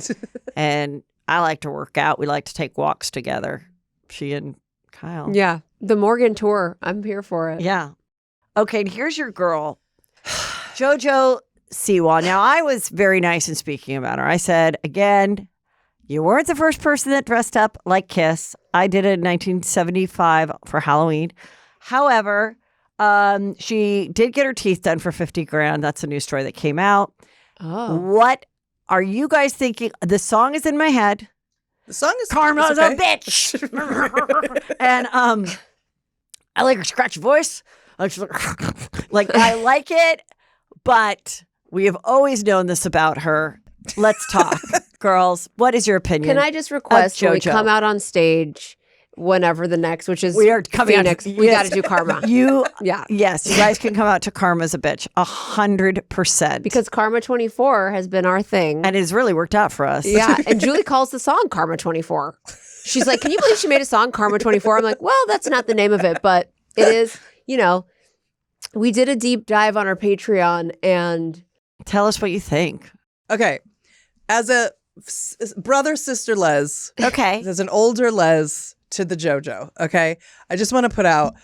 And I like to work out. We like to take walks together, she and Kyle. Yeah. The Morgan tour. I'm here for it. Yeah. Okay, and here's your girl, Jojo Siwa. Now, I was very nice in speaking about her. I said, again, you weren't the first person that dressed up like Kiss. I did it in 1975 for Halloween. However, she did get her teeth done for $50,000. That's a new story that came out. Oh. What are you guys thinking? The song is in my head. The song is Karma's okay. a bitch. And I like her scratchy voice. Like, I like it, but we have always known this about her. Let's talk. Girls, what is your opinion? Can I just request when we come out on stage, whenever the next, which is we are coming Phoenix, we got to do Karma. Yes, you guys can come out to Karma's a bitch, 100%. Because Karma 24 has been our thing. And it's really worked out for us. Yeah, and Julie calls the song Karma 24. She's like, can you believe she made a song, Karma 24? I'm like, well, that's not the name of it, but it is, we did a deep dive on our Patreon and... Tell us what you think. Okay. As a brother, sister Les. Okay. As an older Les to the JoJo. Okay. I just want to put out,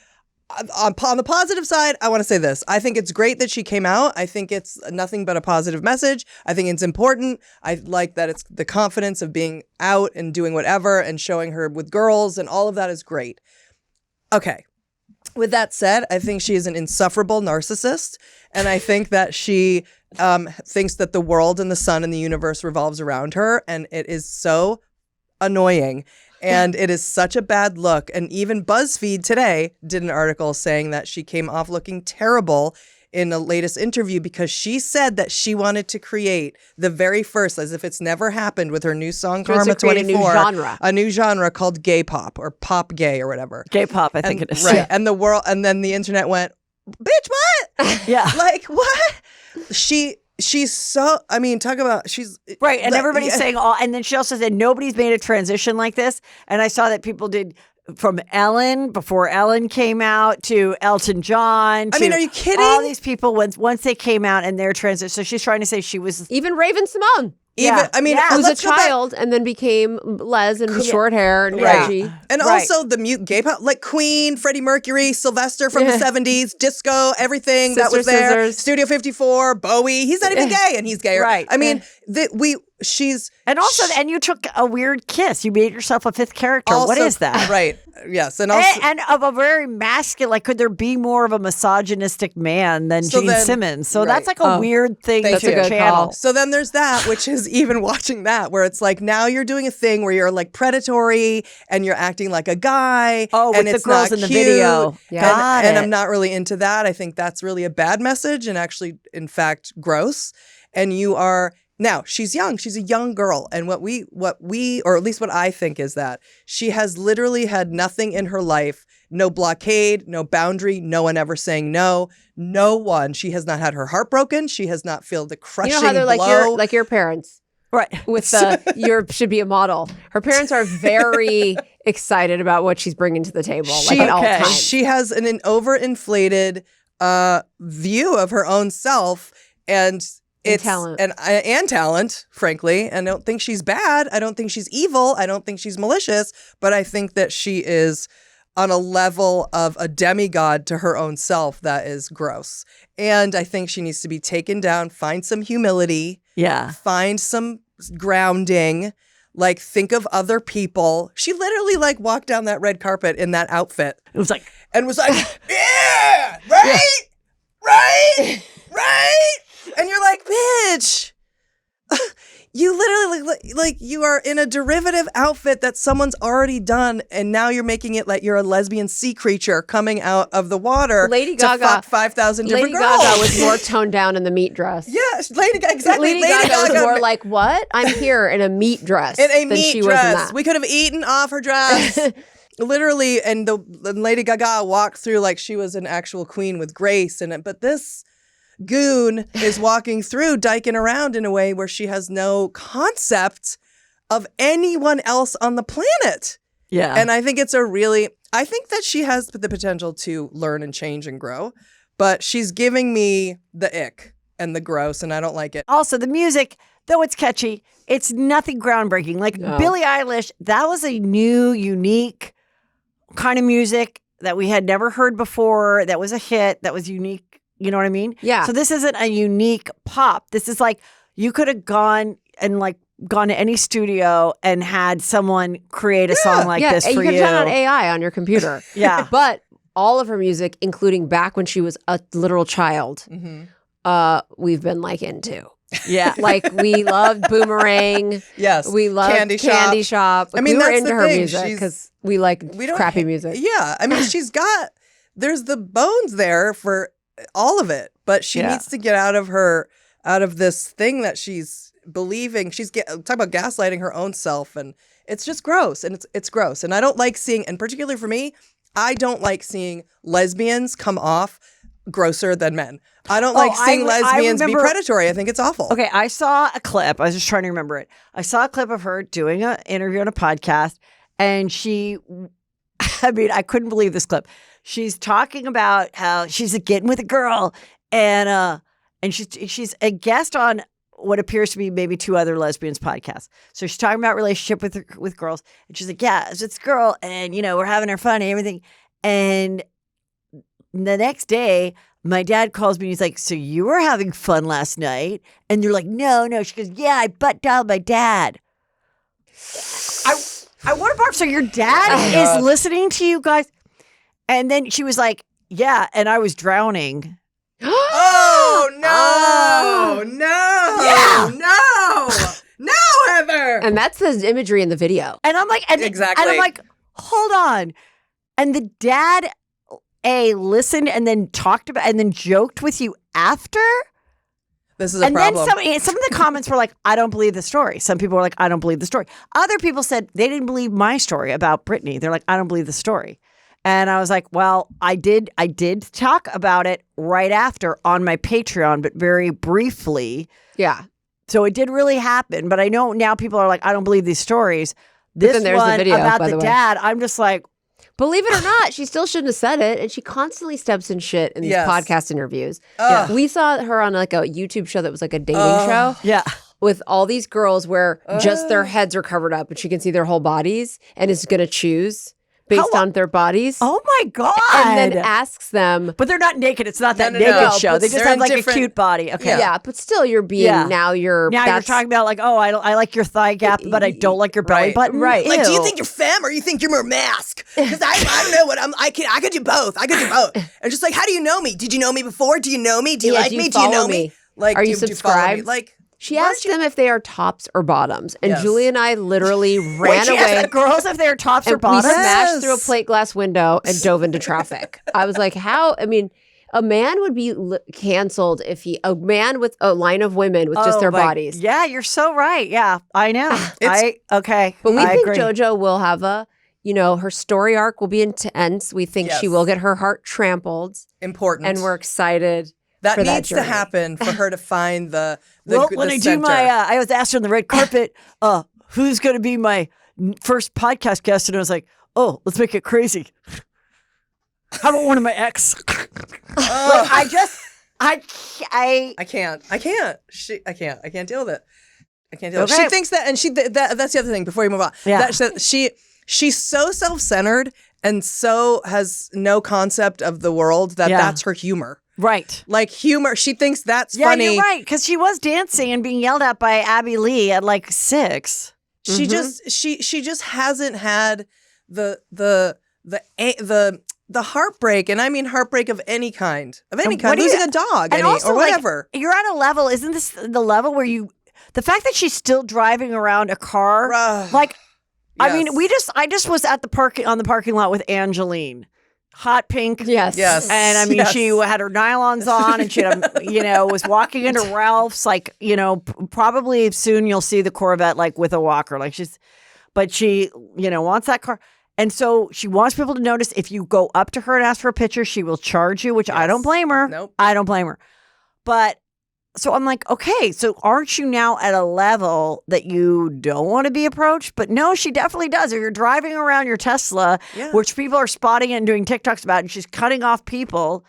on the positive side, I want to say this. I think it's great that she came out. I think it's nothing but a positive message. I think it's important. I like that it's the confidence of being out and doing whatever and showing her with girls, and all of that is great. Okay. With that said, I think she is an insufferable narcissist, and I think that she thinks that the world and the sun and the universe revolves around her, and it is so annoying, and it is such a bad look. And even BuzzFeed today did an article saying that she came off looking terrible in a latest interview because she said that she wanted to create the very first, as if it's never happened with her new song Karma 24, a new genre called gay pop or pop gay or whatever. Gay pop, I think it is. Right. Yeah. And the world, and then the internet went, bitch, what? Yeah. Like, what? She's so, talk about, she's... Right, and everybody's saying, and then she also said, nobody's made a transition like this. And I saw that people did from Ellen, before Ellen came out, to Elton John. Are you kidding? All these people, once they came out and their transition. So she's trying to say she was... Even Raven Simone. Who's a child and then became Les and short hair and edgy. And also the mute gay pop, like Queen, Freddie Mercury, Sylvester from the 70s, disco, everything that was there. Scissors. Studio 54, Bowie. He's not even gay and he's gay. Right. She's... And also, and you took a weird kiss. You made yourself a fifth character. What is that? Right. Yes. And also... And of a very masculine, like, could there be more of a misogynistic man than Gene Simmons? So that's like a weird thing to channel. So then there's that, which is even watching that, where it's like, now you're doing a thing where you're like predatory and you're acting like a guy. Oh, and with it's the girls not in the cute. video. Yeah. And I'm not really into that. I think that's really a bad message and actually, in fact, gross. And you are... Now, she's young. She's a young girl. And what we, or at least what I think, is that she has literally had nothing in her life, no blockade, no boundary, no one ever saying no, no one. She has not had her heart broken. She has not felt the crushing blow. You know how they're like your parents. Right. With you should be a model. Her parents are very excited about what she's bringing to the table at all times. She has an overinflated view of her own self, and talent. And talent, frankly. And I don't think she's bad. I don't think she's evil. I don't think she's malicious. But I think that she is on a level of a demigod to her own self that is gross. And I think she needs to be taken down, find some humility. Yeah. Find some grounding. Like, think of other people. She literally like walked down that red carpet in that outfit. It was like, and was like, yeah, right, right, right. And you're like, bitch, you literally like you are in a derivative outfit that someone's already done, and now you're making it like you're a lesbian sea creature coming out of the water. Lady to Gaga, fuck 5,000 different Lady girls. Gaga was more toned down in the meat dress. Yeah, Lady Gaga, exactly. Lady Gaga was more like, what? I'm here in a meat dress. In a than meat she was in dress. that. We could have eaten off her dress. Literally, and the Lady Gaga walked through like she was an actual queen with grace in it. But this goon is walking through, dyking around in a way where she has no concept of anyone else on the planet. yeah. And I think I think that she has the potential to learn and change and grow, but she's giving me the ick and the gross, and I don't like it. Also, the music, though it's catchy, it's nothing groundbreaking. Like Billie Eilish, that was a new, unique kind of music that we had never heard before. That was a hit. That was unique. You know what I mean? Yeah. So this isn't a unique pop. This is like you could have gone to any studio and had someone create a song like this for you could have done it on AI on your computer. Yeah. But all of her music, including back when she was a literal child, we've been like into. Yeah. Like we loved Boomerang. Yes. We loved Candy Shop. I mean, we were that's into the her thing. music because we like crappy music. Yeah. I mean, there's the bones there for all of it, but she needs to get out of this thing that she's believing. Talking about gaslighting her own self, and it's just gross, and it's gross. And I don't like seeing, and particularly for me, I don't like seeing lesbians come off grosser than men. I don't like seeing lesbians be predatory. I think it's awful. Okay, I saw a clip. I was just trying to remember it. I saw a clip of her doing an interview on a podcast, and I couldn't believe this clip. She's talking about how she's getting with a girl, and she's a guest on what appears to be maybe two other lesbians podcasts. So she's talking about relationship with girls, and she's like, yeah, it's this girl, and we're having her fun and everything. And the next day, my dad calls me and he's like, so you were having fun last night? And they're like, no. She goes, yeah, I butt dialed my dad. I want to barf. So your dad is listening to you guys? And then she was like, yeah, and I was drowning. Oh, no, Heather. And that's the imagery in the video. And I'm like, exactly. And I'm like, hold on. And the dad, listened and then talked about and then joked with you after? This is a problem. And then some of the comments were like, I don't believe the story. Some people were like, I don't believe the story. Other people said they didn't believe my story about Brittany. They're like, I don't believe the story. And I was like, well, I did talk about it right after on my Patreon, but very briefly. Yeah. So it did really happen. But I know now people are like, I don't believe these stories. This then there's one the video, about by the the way. dad, I'm just like, Believe it or not, she still shouldn't have said it. And she constantly steps in shit in these podcast interviews. We saw her on like a YouTube show that was like a dating show. yeah. With all these girls where just their heads are covered up and she can see their whole bodies and is going to choose based on their bodies. Oh my God. And then asks them. But they're not naked. It's not that No, naked show. but They just they're have in like a different- cute body. Okay. Yeah, but still you're being, now you're talking about like, oh, I like your thigh gap, but I don't like your belly Right. button. Right. Like, do you Ew. think you're femme or you think you're more mask? Because I don't know what I could do both. And just like, how do you know me? Did you know me before? Do you know me? Do you like do you me? Do you follow know me? me? Like, Are do you do follow me? subscribed? Like, She asked them if they are tops or bottoms. And Yes. Julie and I literally ran She asked away. the girls if they're tops or And we bottoms. smashed through a plate glass window and dove into traffic. I was like, how? I mean, a man would be canceled if a man with a line of women with just their bodies. Yeah, you're so right. Yeah, I know. Okay. But we I think agree. JoJo will have her story arc will be intense. We think she Yes. will get her heart trampled. important. And we're excited. that for that needs to journey. happen for her to find the Well, the when I do center. my, I was asked on the red carpet, who's going to be my first podcast guest? And I was like, oh, let's make it crazy. How about one of my ex? I can't. I can't deal with it. I can't deal with it. Okay. She thinks that, and that's the other thing before you move on. Yeah. She's so self-centered and so has no concept of the world that that's her humor. Right. Like humor, she thinks that's Yeah, funny. you're right. Because she was dancing and being yelled at by Abby Lee at like 6. She just hasn't had the heartbreak, and I mean heartbreak of any kind, losing a dog, or whatever. Like, you're at a level. Isn't this the level where the fact that she's still driving around a car, like, I mean, I just was at the parking lot with Angeline. Hot pink. Yes. And I mean, she had her nylons on and she had, was walking into Ralph's, like, probably soon you'll see the Corvette, like, with a walker. Like, but she, wants that car. And so she wants people to notice if you go up to her and ask for a picture, she will charge you, which I don't blame her. Nope. I don't blame her. But so I'm like, okay, so aren't you now at a level that you don't want to be approached? But no, she definitely does. If you're driving around your Tesla, which people are spotting and doing TikToks about, and she's cutting off people.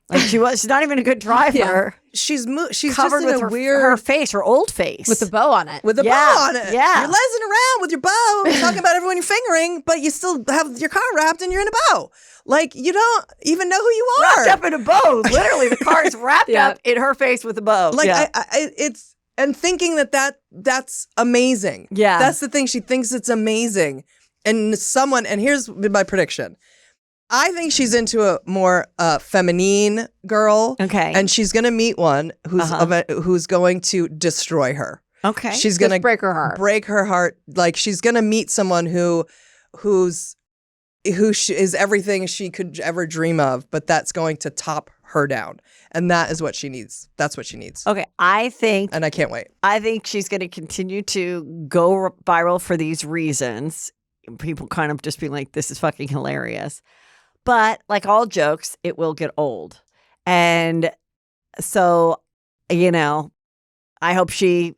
Like she's not even a good driver. Yeah. She's covered just with her face, her old face. With the bow on it. With a bow on it. Yeah. You're lezzing around with your bow, talking about everyone you're fingering, but you still have your car wrapped and you're in a bow. Like, you don't even know who you are. Wrapped up in a bow. Literally, the car is wrapped up in her face with a bow. Like, and thinking that's amazing. Yeah. That's the thing. She thinks it's amazing. And here's my prediction. I think she's into a more feminine girl. Okay. And she's going to meet one who's going to destroy her. Okay. She's going to break her heart. Break her heart. Like, she's going to meet someone who is everything she could ever dream of, but that's going to top her down. And that is what she needs. That's what she needs. Okay. And I can't wait. I think she's going to continue to go viral for these reasons. People kind of just being like, this is fucking hilarious. But like all jokes, it will get old. And so, I hope she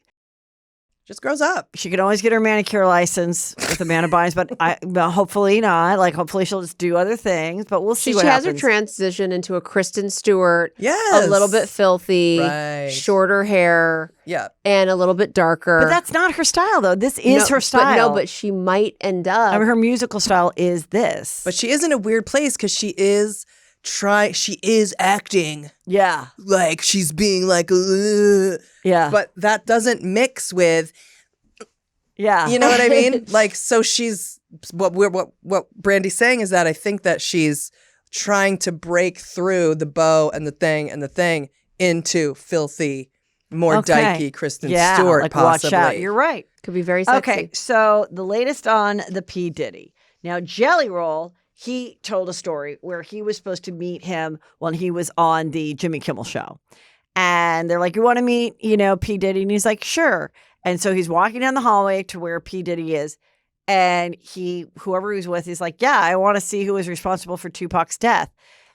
just grows up. She can always get her manicure license with Amanda Bynes, but hopefully not. Like, hopefully she'll just do other things, but we'll see what happens. She has her transition into a Kristen Stewart. Yes. A little bit filthy. Right. Shorter hair. Yeah. And a little bit darker. But that's not her style, though. This is her style. But she might end up. I mean, her musical style is this. But she is in a weird place because she is acting. Yeah. Like she's being like, yeah. But that doesn't mix with, yeah. You know what I mean? Like, so she's, what Brandy's saying is that I think that she's trying to break through the bow and the thing into filthy, more dykey Kristen Stewart, like, possibly. Watch out. You're right. Could be very sexy. Okay, so the latest on the P. Diddy. Now, Jelly Roll, he told a story where he was supposed to meet him when he was on the Jimmy Kimmel show. And they're like, you want to meet, P. Diddy? And he's like, sure. And so he's walking down the hallway to where P. Diddy is. And whoever he was with, he's like, yeah, I want to see who was responsible for Tupac's death.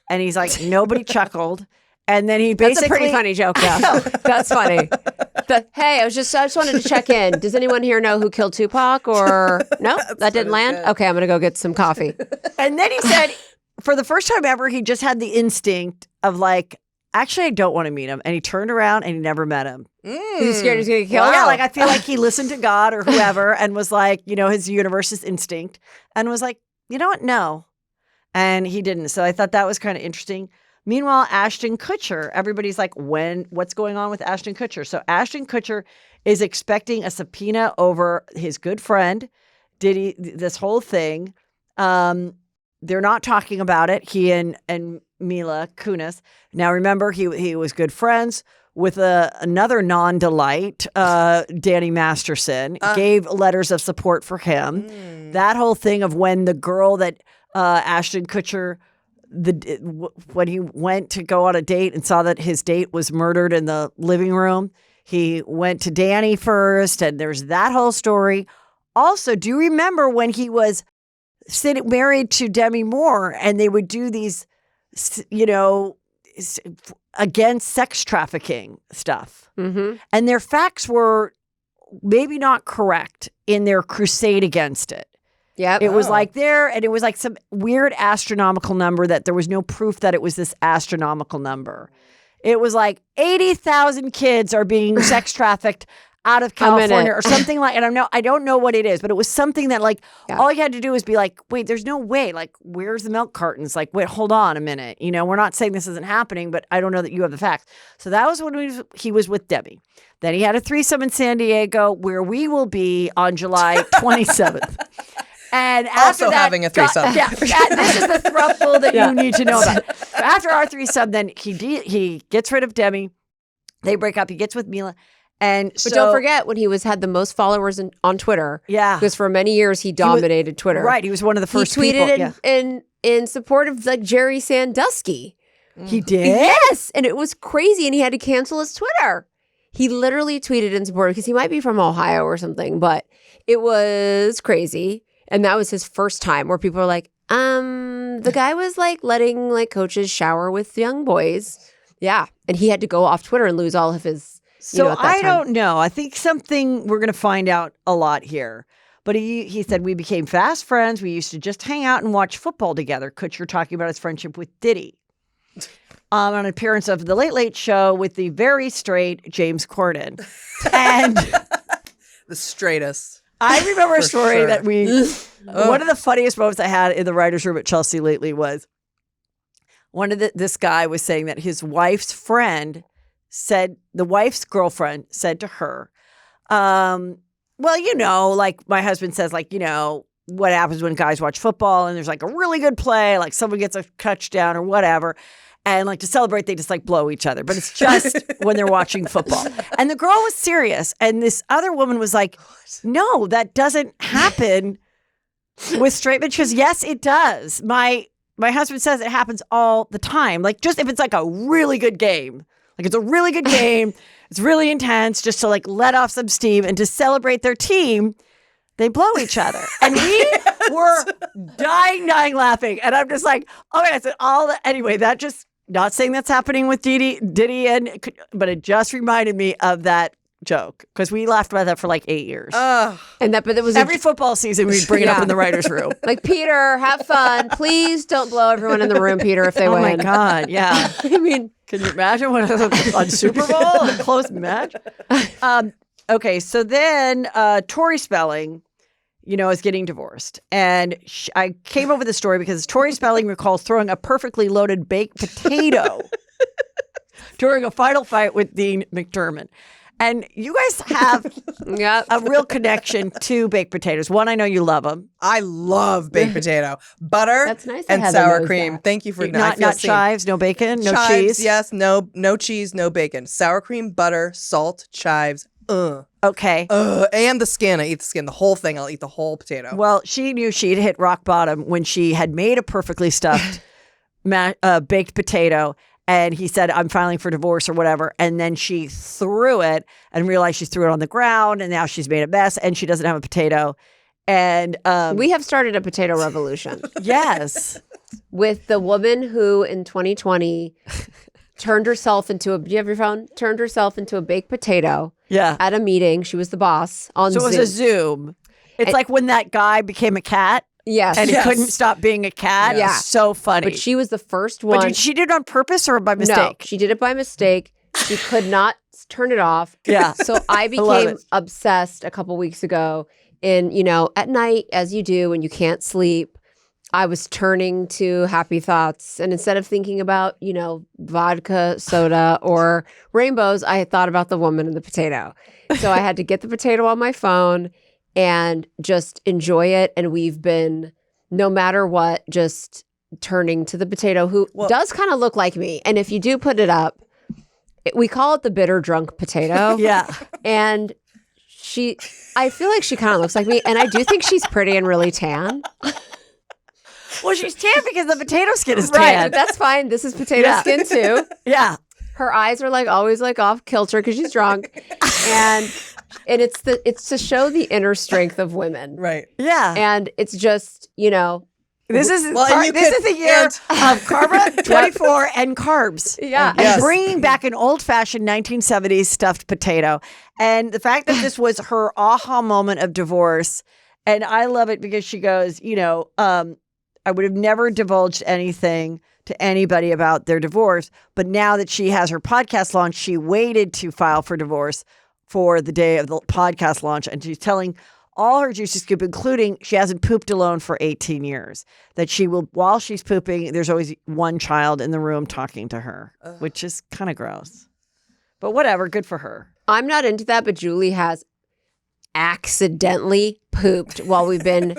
And he's like, nobody chuckled. And then he basically... That's a pretty funny joke, though. That's funny. Hey, I just wanted to check in. Does anyone here know who killed Tupac? Or no, that didn't land? Okay, I'm going to go get some coffee. And then he said, for the first time ever, he just had the instinct of like, actually, I don't want to meet him. And he turned around and he never met him. He's scared he's going to kill him. Yeah, like I feel like he listened to God or whoever and was like, his universe is instinct and was like, you know what? No. And he didn't. So I thought that was kind of interesting. Meanwhile, Ashton Kutcher, everybody's like, what's going on with Ashton Kutcher? So Ashton Kutcher is expecting a subpoena over his good friend, Diddy, this whole thing. They're not talking about it, he and Mila Kunis. Now, remember, he was good friends with another non-delight, Danny Masterson, gave letters of support for him. That whole thing of when the girl that Ashton Kutcher... when he went to go on a date and saw that his date was murdered in the living room, he went to Danny first, and there's that whole story. Also, do you remember when he was married to Demi Moore and they would do these, against sex trafficking stuff? Mm-hmm. And their facts were maybe not correct in their crusade against it. Yeah, it was like and it was like some weird astronomical number that there was no proof that it was this astronomical number. It was like 80,000 kids are being sex trafficked out of California or something like, and I don't know what it is, but it was something that like all you had to do was be like, wait, there's no way. Like, where's the milk cartons? Like, wait, hold on a minute. You know, we're not saying this isn't happening, but I don't know that you have the facts. So that was when he was with Debbie. Then he had a threesome in San Diego where we will be on July 27th. And after also that, having a threesome. this is the throuple that you need to know about. So after our threesome, then he gets rid of Demi. They break up. He gets with Mila. But don't forget when he had the most followers on Twitter. Yeah. Because for many years he dominated Twitter. Right. He was one of the first people. He tweeted people. in support of like Jerry Sandusky. He did? Yes. And it was crazy. And he had to cancel his Twitter. He literally tweeted in support because he might be from Ohio or something, but it was crazy. And that was his first time where people were like, the guy was like letting like coaches shower with young boys. Yeah. And he had to go off Twitter and lose all of his, So I don't know. I think something we're going to find out a lot here. But he said we became fast friends. We used to just hang out and watch football together. Kutcher talking about his friendship with Diddy. On an appearance of The Late Late Show with the very straight James Corden. And the straightest. I remember a story that one of the funniest moments I had in the writer's room at Chelsea lately was this guy was saying that his wife's friend said, the wife's girlfriend said to her, well, you know, like my husband says, like, you know, what happens when guys watch football and there's like a really good play, like someone gets a touchdown or whatever. And like to celebrate, they just like blow each other. But it's just when they're watching football. And the girl was serious. And this other woman was like, no, that doesn't happen with straight men. She goes, yes, it does. My husband says it happens all the time. Like just if it's like a really good game. Like it's a really good game. It's really intense just to like let off some steam and to celebrate their team. They blow each other. And we were dying laughing. And I'm just like, okay, I said anyway, that just, not saying that's happening with Diddy, but it just reminded me of that joke because we laughed about that for like 8 years. But it was every football season we'd bring it up in the writer's room. Like, Peter, have fun. Please don't blow everyone in the room, Peter, if they win. Oh my God, yeah. I mean, can you imagine what on Super Bowl, a close match? Okay, so then Tori Spelling, you know, is getting divorced. And I came up with this story because Tori Spelling recalls throwing a perfectly loaded baked potato during a final fight with Dean McDermott. And you guys have a real connection to baked potatoes. One, I know you love them. I love baked potato. Butter That's nice and sour cream. That. Thank you for not chives, no bacon, no chives, cheese. Yes, no cheese, no bacon. Sour cream, butter, salt, chives. Okay. And the skin. I eat the skin. The whole thing. I'll eat the whole potato. Well, she knew she'd hit rock bottom when she had made a perfectly stuffed baked potato. And he said, I'm filing for divorce or whatever. And then she threw it and realized she threw it on the ground. And now she's made a mess and she doesn't have a potato. And we have started a potato revolution. Yes. With the woman who in 2020 turned herself into do you have your phone? Turned herself into a baked potato. Yeah. At a meeting. She was the boss on Zoom. So it was a Zoom. It's like when that guy became a cat. Yes. And he couldn't stop being a cat. Yeah. It's so funny. But she was the first one. But she did it on purpose or by mistake? No, she did it by mistake. She could not turn it off. Yeah. So I became obsessed a couple weeks ago at night, as you do when you can't sleep. I was turning to happy thoughts. And instead of thinking about, vodka, soda, or rainbows, I had thought about the woman and the potato. So I had to get the potato on my phone and just enjoy it. And we've been, no matter what, just turning to the potato who does kind of look like me. And if you do put it up, we call it the bitter drunk potato. Yeah. And I feel like she kind of looks like me. And I do think she's pretty and really tan. Well, she's tan because the potato skin is right, tan. That's fine. This is potato skin too. Yeah. Her eyes are always off kilter because she's drunk. And it's to show the inner strength of women. Right. Yeah. And it's just, This is the year of Carba 24 and carbs. Yeah. And bringing back an old-fashioned 1970s stuffed potato. And the fact that this was her aha moment of divorce. And I love it because she goes, I would have never divulged anything to anybody about their divorce. But now that she has her podcast launched, she waited to file for divorce for the day of the podcast launch, and she's telling all her juicy scoop, including she hasn't pooped alone for 18 years, that she will, while she's pooping, there's always one child in the room talking to her, which is kind of gross. But whatever, good for her. I'm not into that, but Julie has accidentally pooped while we've been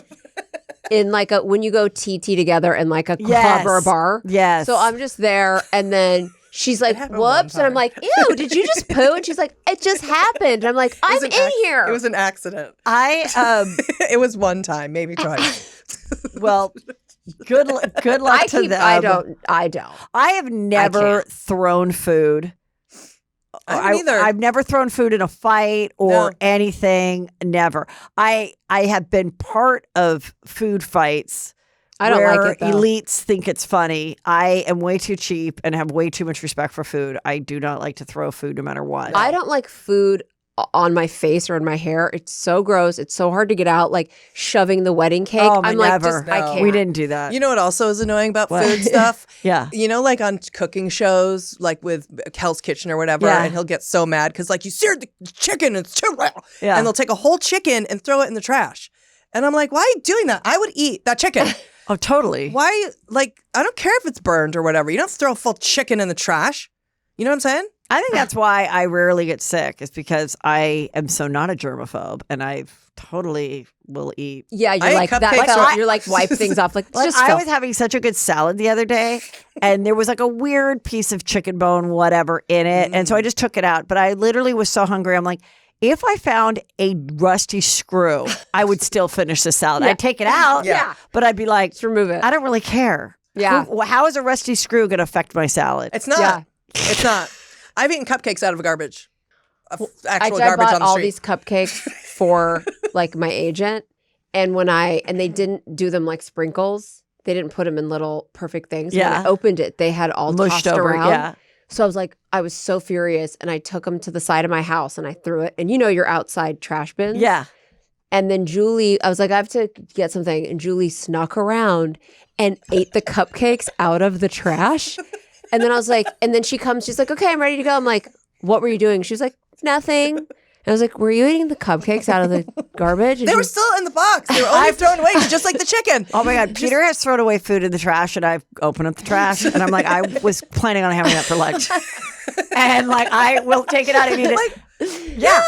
in like when you go TT together in like a club or a bar. Yes. So I'm just there, and then she's like, whoops. And I'm like, ew, did you just poo? And she's like, it just happened. And I'm like, I'm in here. It was an accident. It was one time, maybe twice. Well, good luck to them. I don't. I have never thrown food. I've never thrown food in a fight or anything. Never. I have been part of food fights. I don't like it, though. Elites think it's funny. I am way too cheap and have way too much respect for food. I do not like to throw food no matter what. I don't like food on my face or in my hair. It's so gross. It's so hard to get out. Like shoving the wedding cake. I'm like, I can't. We didn't do that. You know what also is annoying about food stuff? Yeah. You know, like on cooking shows, like with Hell's Kitchen or whatever, and he'll get so mad because like you seared the chicken and it's too raw. Yeah. And they'll take a whole chicken and throw it in the trash. And I'm like, why are you doing that? I would eat that chicken. Oh, totally. Why? Like, I don't care if it's burned or whatever. You don't throw a full chicken in the trash. You know what I'm saying? I think that's why I rarely get sick, is because I am so not a germaphobe, and I totally will eat. Yeah, you're like that. You're like wipe things off. Like I was having such a good salad the other day, and there was like a weird piece of chicken bone, whatever, in it, and so I just took it out. But I literally was so hungry. I'm like, if I found a rusty screw, I would still finish the salad. I'd take it out, but I'd be like, just remove it. I don't really care. Yeah. How is a rusty screw going to affect my salad? It's not. Yeah. It's not. I've eaten cupcakes out of garbage. Actual garbage I bought on the street. all these cupcakes for like my agent, and they didn't do them like sprinkles. They didn't put them in little perfect things. When I opened it, they had all mushed tossed over, around. Yeah. So I was so furious, and I took them to the side of my house and I threw it. And you know your outside trash bins? Yeah. And then Julie, I was like, I have to get something. And Julie snuck around and ate the cupcakes out of the trash. And then I was like, and then she's like, okay, I'm ready to go. I'm like, what were you doing? She was like, nothing. And I was like, were you eating the cupcakes out of the garbage? And they were still in the box. They were only thrown away, just like the chicken. Oh my God. Peter has thrown away food in the trash, and I've opened up the trash, and I'm like, I was planning on having that for lunch. And like, I will take it out and eat it. Like, yeah.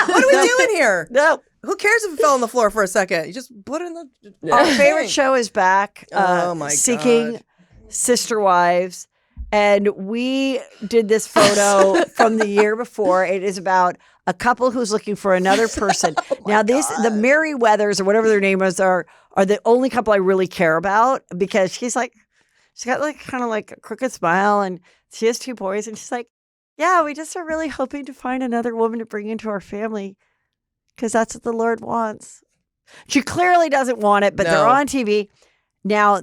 What are we doing here? No. Who cares if it fell on the floor for a second? You just put it in the... Our favorite show is back. Oh my God. Seeking Sisterwives. And we did this photo from the year before. It is about a couple who's looking for another person. Now, the Merriweathers, or whatever their name is, are the only couple I really care about, because she's got like kind of like a crooked smile, and she has two boys, and she's like, yeah, we just are really hoping to find another woman to bring into our family, because that's what the Lord wants. She clearly doesn't want it, but they're on TV. Now,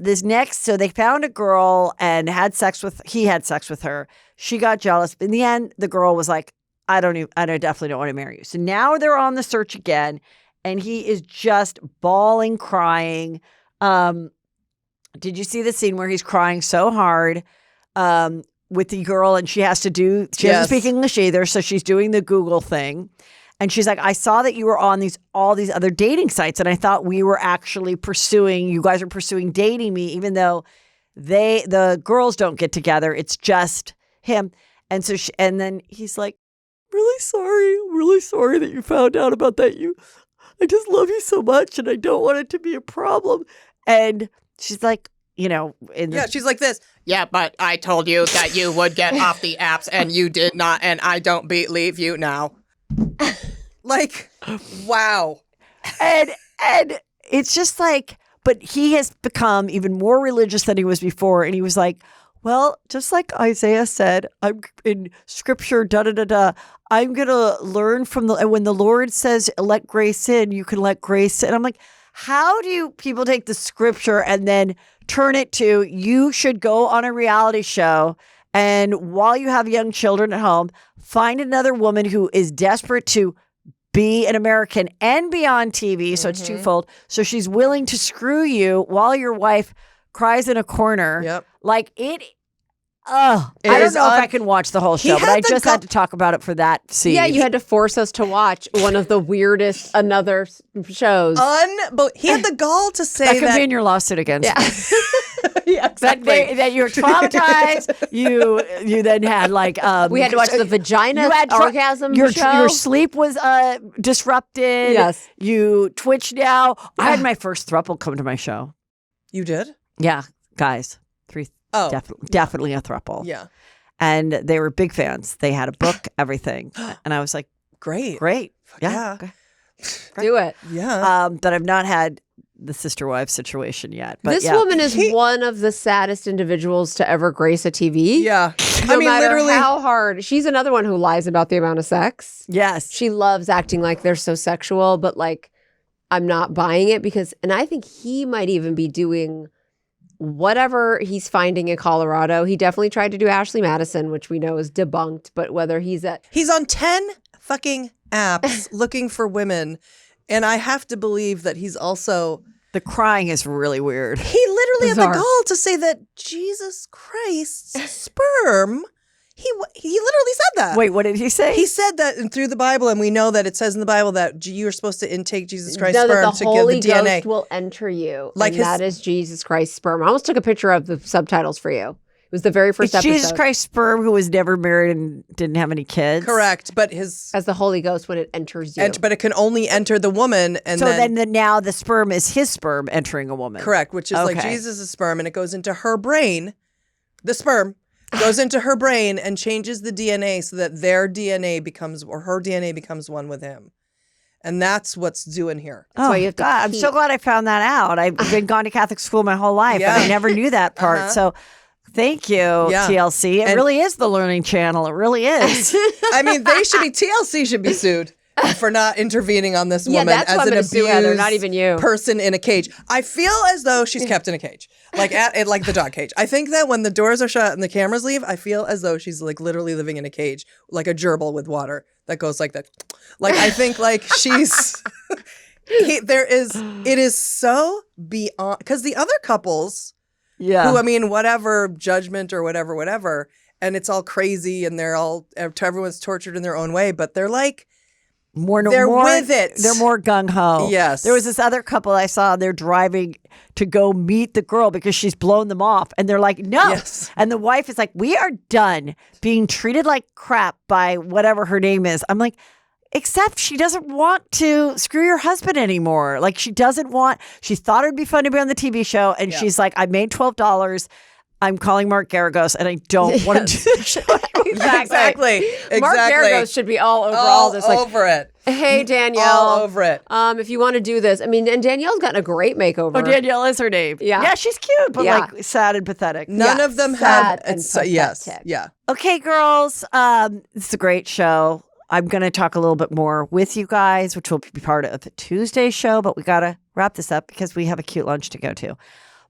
so they found a girl and he had sex with her. She got jealous. In the end, the girl was like, I definitely don't want to marry you. So now they're on the search again, and he is just bawling, crying. Did you see the scene where he's crying so hard with the girl, and she doesn't speak English either, so she's doing the Google thing. And she's like, I saw that you were on all these other dating sites, and I thought you guys are pursuing dating me, even though the girls don't get together. It's just him. And so and then he's like, I'm really sorry that you found out about that. I just love you so much, and I don't want it to be a problem. And she's like, she's like this. Yeah, but I told you that you would get off the apps, and you did not, and I don't believe you now. Like, wow. And it's just like, but he has become even more religious than he was before. And he was like, well, just like Isaiah said, I'm in scripture, I'm going to learn from when the Lord says, let grace in, you can let grace in. I'm like, how do people take the scripture and then turn it to, you should go on a reality show, and while you have young children at home, find another woman who is desperate to be an American and be on TV. So it's twofold. So she's willing to screw you while your wife cries in a corner. Yep. Like it. I don't know if I can watch the whole show, but I just had to talk about it for that scene. Yeah, you had to force us to watch one of the weirdest another shows. But he had the gall to say that could be in your lawsuit against me. Yeah, exactly. That you're traumatized. you then had like we had to watch the vagina orgasm your show. Your sleep was disrupted. Yes, you twitch now. I had my first throuple come to my show. You did? Yeah, guys, 3. Oh, definitely a throuple. Yeah, and they were big fans. They had a book, everything, and I was like, great. Yeah. Do it. Yeah. But I've not had the Sisterwives situation yet. But this woman is one of the saddest individuals to ever grace a TV. Yeah. No matter literally how hard. She's another one who lies about the amount of sex. Yes. She loves acting like they're so sexual, but like, I'm not buying it and I think he might even be doing whatever he's finding in Colorado. He definitely tried to do Ashley Madison, which we know is debunked, but whether he's on 10 fucking apps looking for women. And I have to believe that he's also... The crying is really weird. He literally had the gall to say that Jesus Christ's sperm... He literally said that. Wait, what did he say? He said that through the Bible, and we know that it says in the Bible that you're supposed to intake Jesus Christ's sperm that the to Holy give the DNA. Ghost will enter you. Like that is Jesus Christ's sperm. I almost took a picture of the subtitles for you. It was the very first episode. Jesus Christ's sperm who was never married and didn't have any kids. Correct, but as the Holy Ghost when it enters you. But it can only enter the woman, and so then now the sperm is his sperm entering a woman. Correct, which is like Jesus' sperm, and it goes into her brain. The sperm goes into her brain and changes the DNA so that her DNA becomes one with him. And that's what's doing here. That's why you have to I'm so glad I found that out. I've been gone to Catholic school my whole life, and I never knew that part. So thank you, TLC. It really is the learning channel. It really is. I mean, TLC should be sued for not intervening on this woman as an abused not even you. person in a cage. I feel as though she's kept in a cage, like the dog cage. I think that when the doors are shut and the cameras leave, I feel as though she's like literally living in a cage, like a gerbil with water that goes like that. Like I think like she's. It is so beyond, because the other couples, who I mean, whatever judgment or whatever, and it's all crazy and everyone's tortured in their own way, but they're like. They're with it. They're more gung ho. Yes. There was this other couple I saw. They're driving to go meet the girl because she's blown them off, and they're like, "No." Yes. And the wife is like, "We are done being treated like crap by whatever her name is." I'm like, except she doesn't want to screw your husband anymore. Like she doesn't want. She thought it'd be fun to be on the TV show, and she's like, "I made $12. I'm calling Mark Garagos, and I don't want to do the show." Exactly. Mark Garagos should be all over all this. Like, over it. Hey, Danielle. All over it. If you want to do this. I mean, and Danielle's gotten a great makeover. Oh, Danielle is her name. Yeah. Yeah, she's cute, but like sad and pathetic. None of them have. Yes. Yeah. Okay, girls. It's a great show. I'm going to talk a little bit more with you guys, which will be part of the Tuesday show, but we got to wrap this up because we have a cute lunch to go to.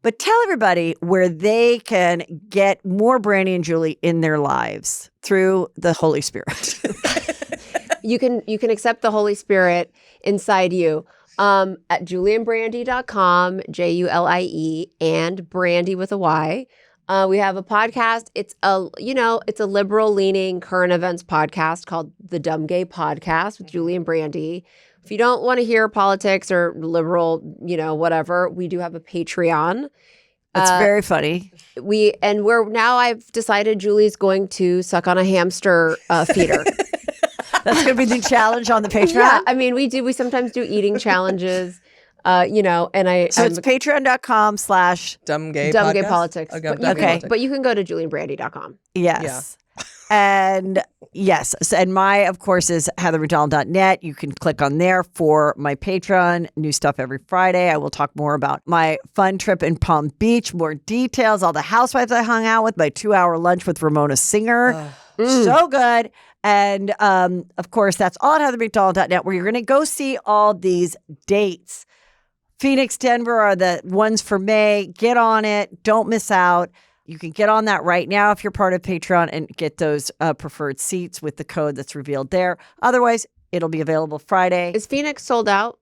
But tell everybody where they can get more Brandy and Julie in their lives through the Holy Spirit. You can accept the Holy Spirit inside you at julieandbrandy.com, JULIE, and Brandy with a Y. We have a podcast. It's a liberal leaning current events podcast called The Dumb Gay Podcast with Julie and Brandy. If you don't want to hear politics or liberal, whatever, we do have a Patreon. It's very funny. I've decided Julie's going to suck on a hamster feeder. That's going to be the challenge on the Patreon? Yeah, I mean, we sometimes do eating challenges, So it's patreon.com/dumb gay politics. But you can go to julieandbrandy.com. Yes. Yeah. And yes. And my, of course, is heathermcdonald.net. You can click on there for my Patreon. New stuff every Friday. I will talk more about my fun trip in Palm Beach, more details, all the housewives I hung out with, my 2-hour lunch with Ramona Singer. So good. And of course, that's all at heathermcdonald.net, where you're going to go see all these dates. Phoenix, Denver are the ones for May. Get on it. Don't miss out. You can get on that right now if you're part of Patreon and get those preferred seats with the code that's revealed there. Otherwise, it'll be available Friday. Is Phoenix sold out?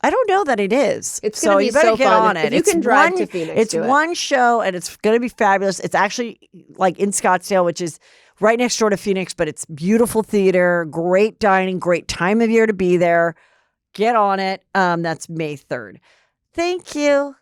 I don't know that it is. It's going to be you better so get fun. on it. If you can drive to Phoenix, It's do it. one show, and it's going to be fabulous. It's actually like in Scottsdale, which is right next door to Phoenix, but it's beautiful theater, great dining, great time of year to be there. Get on it. That's May 3rd. Thank you.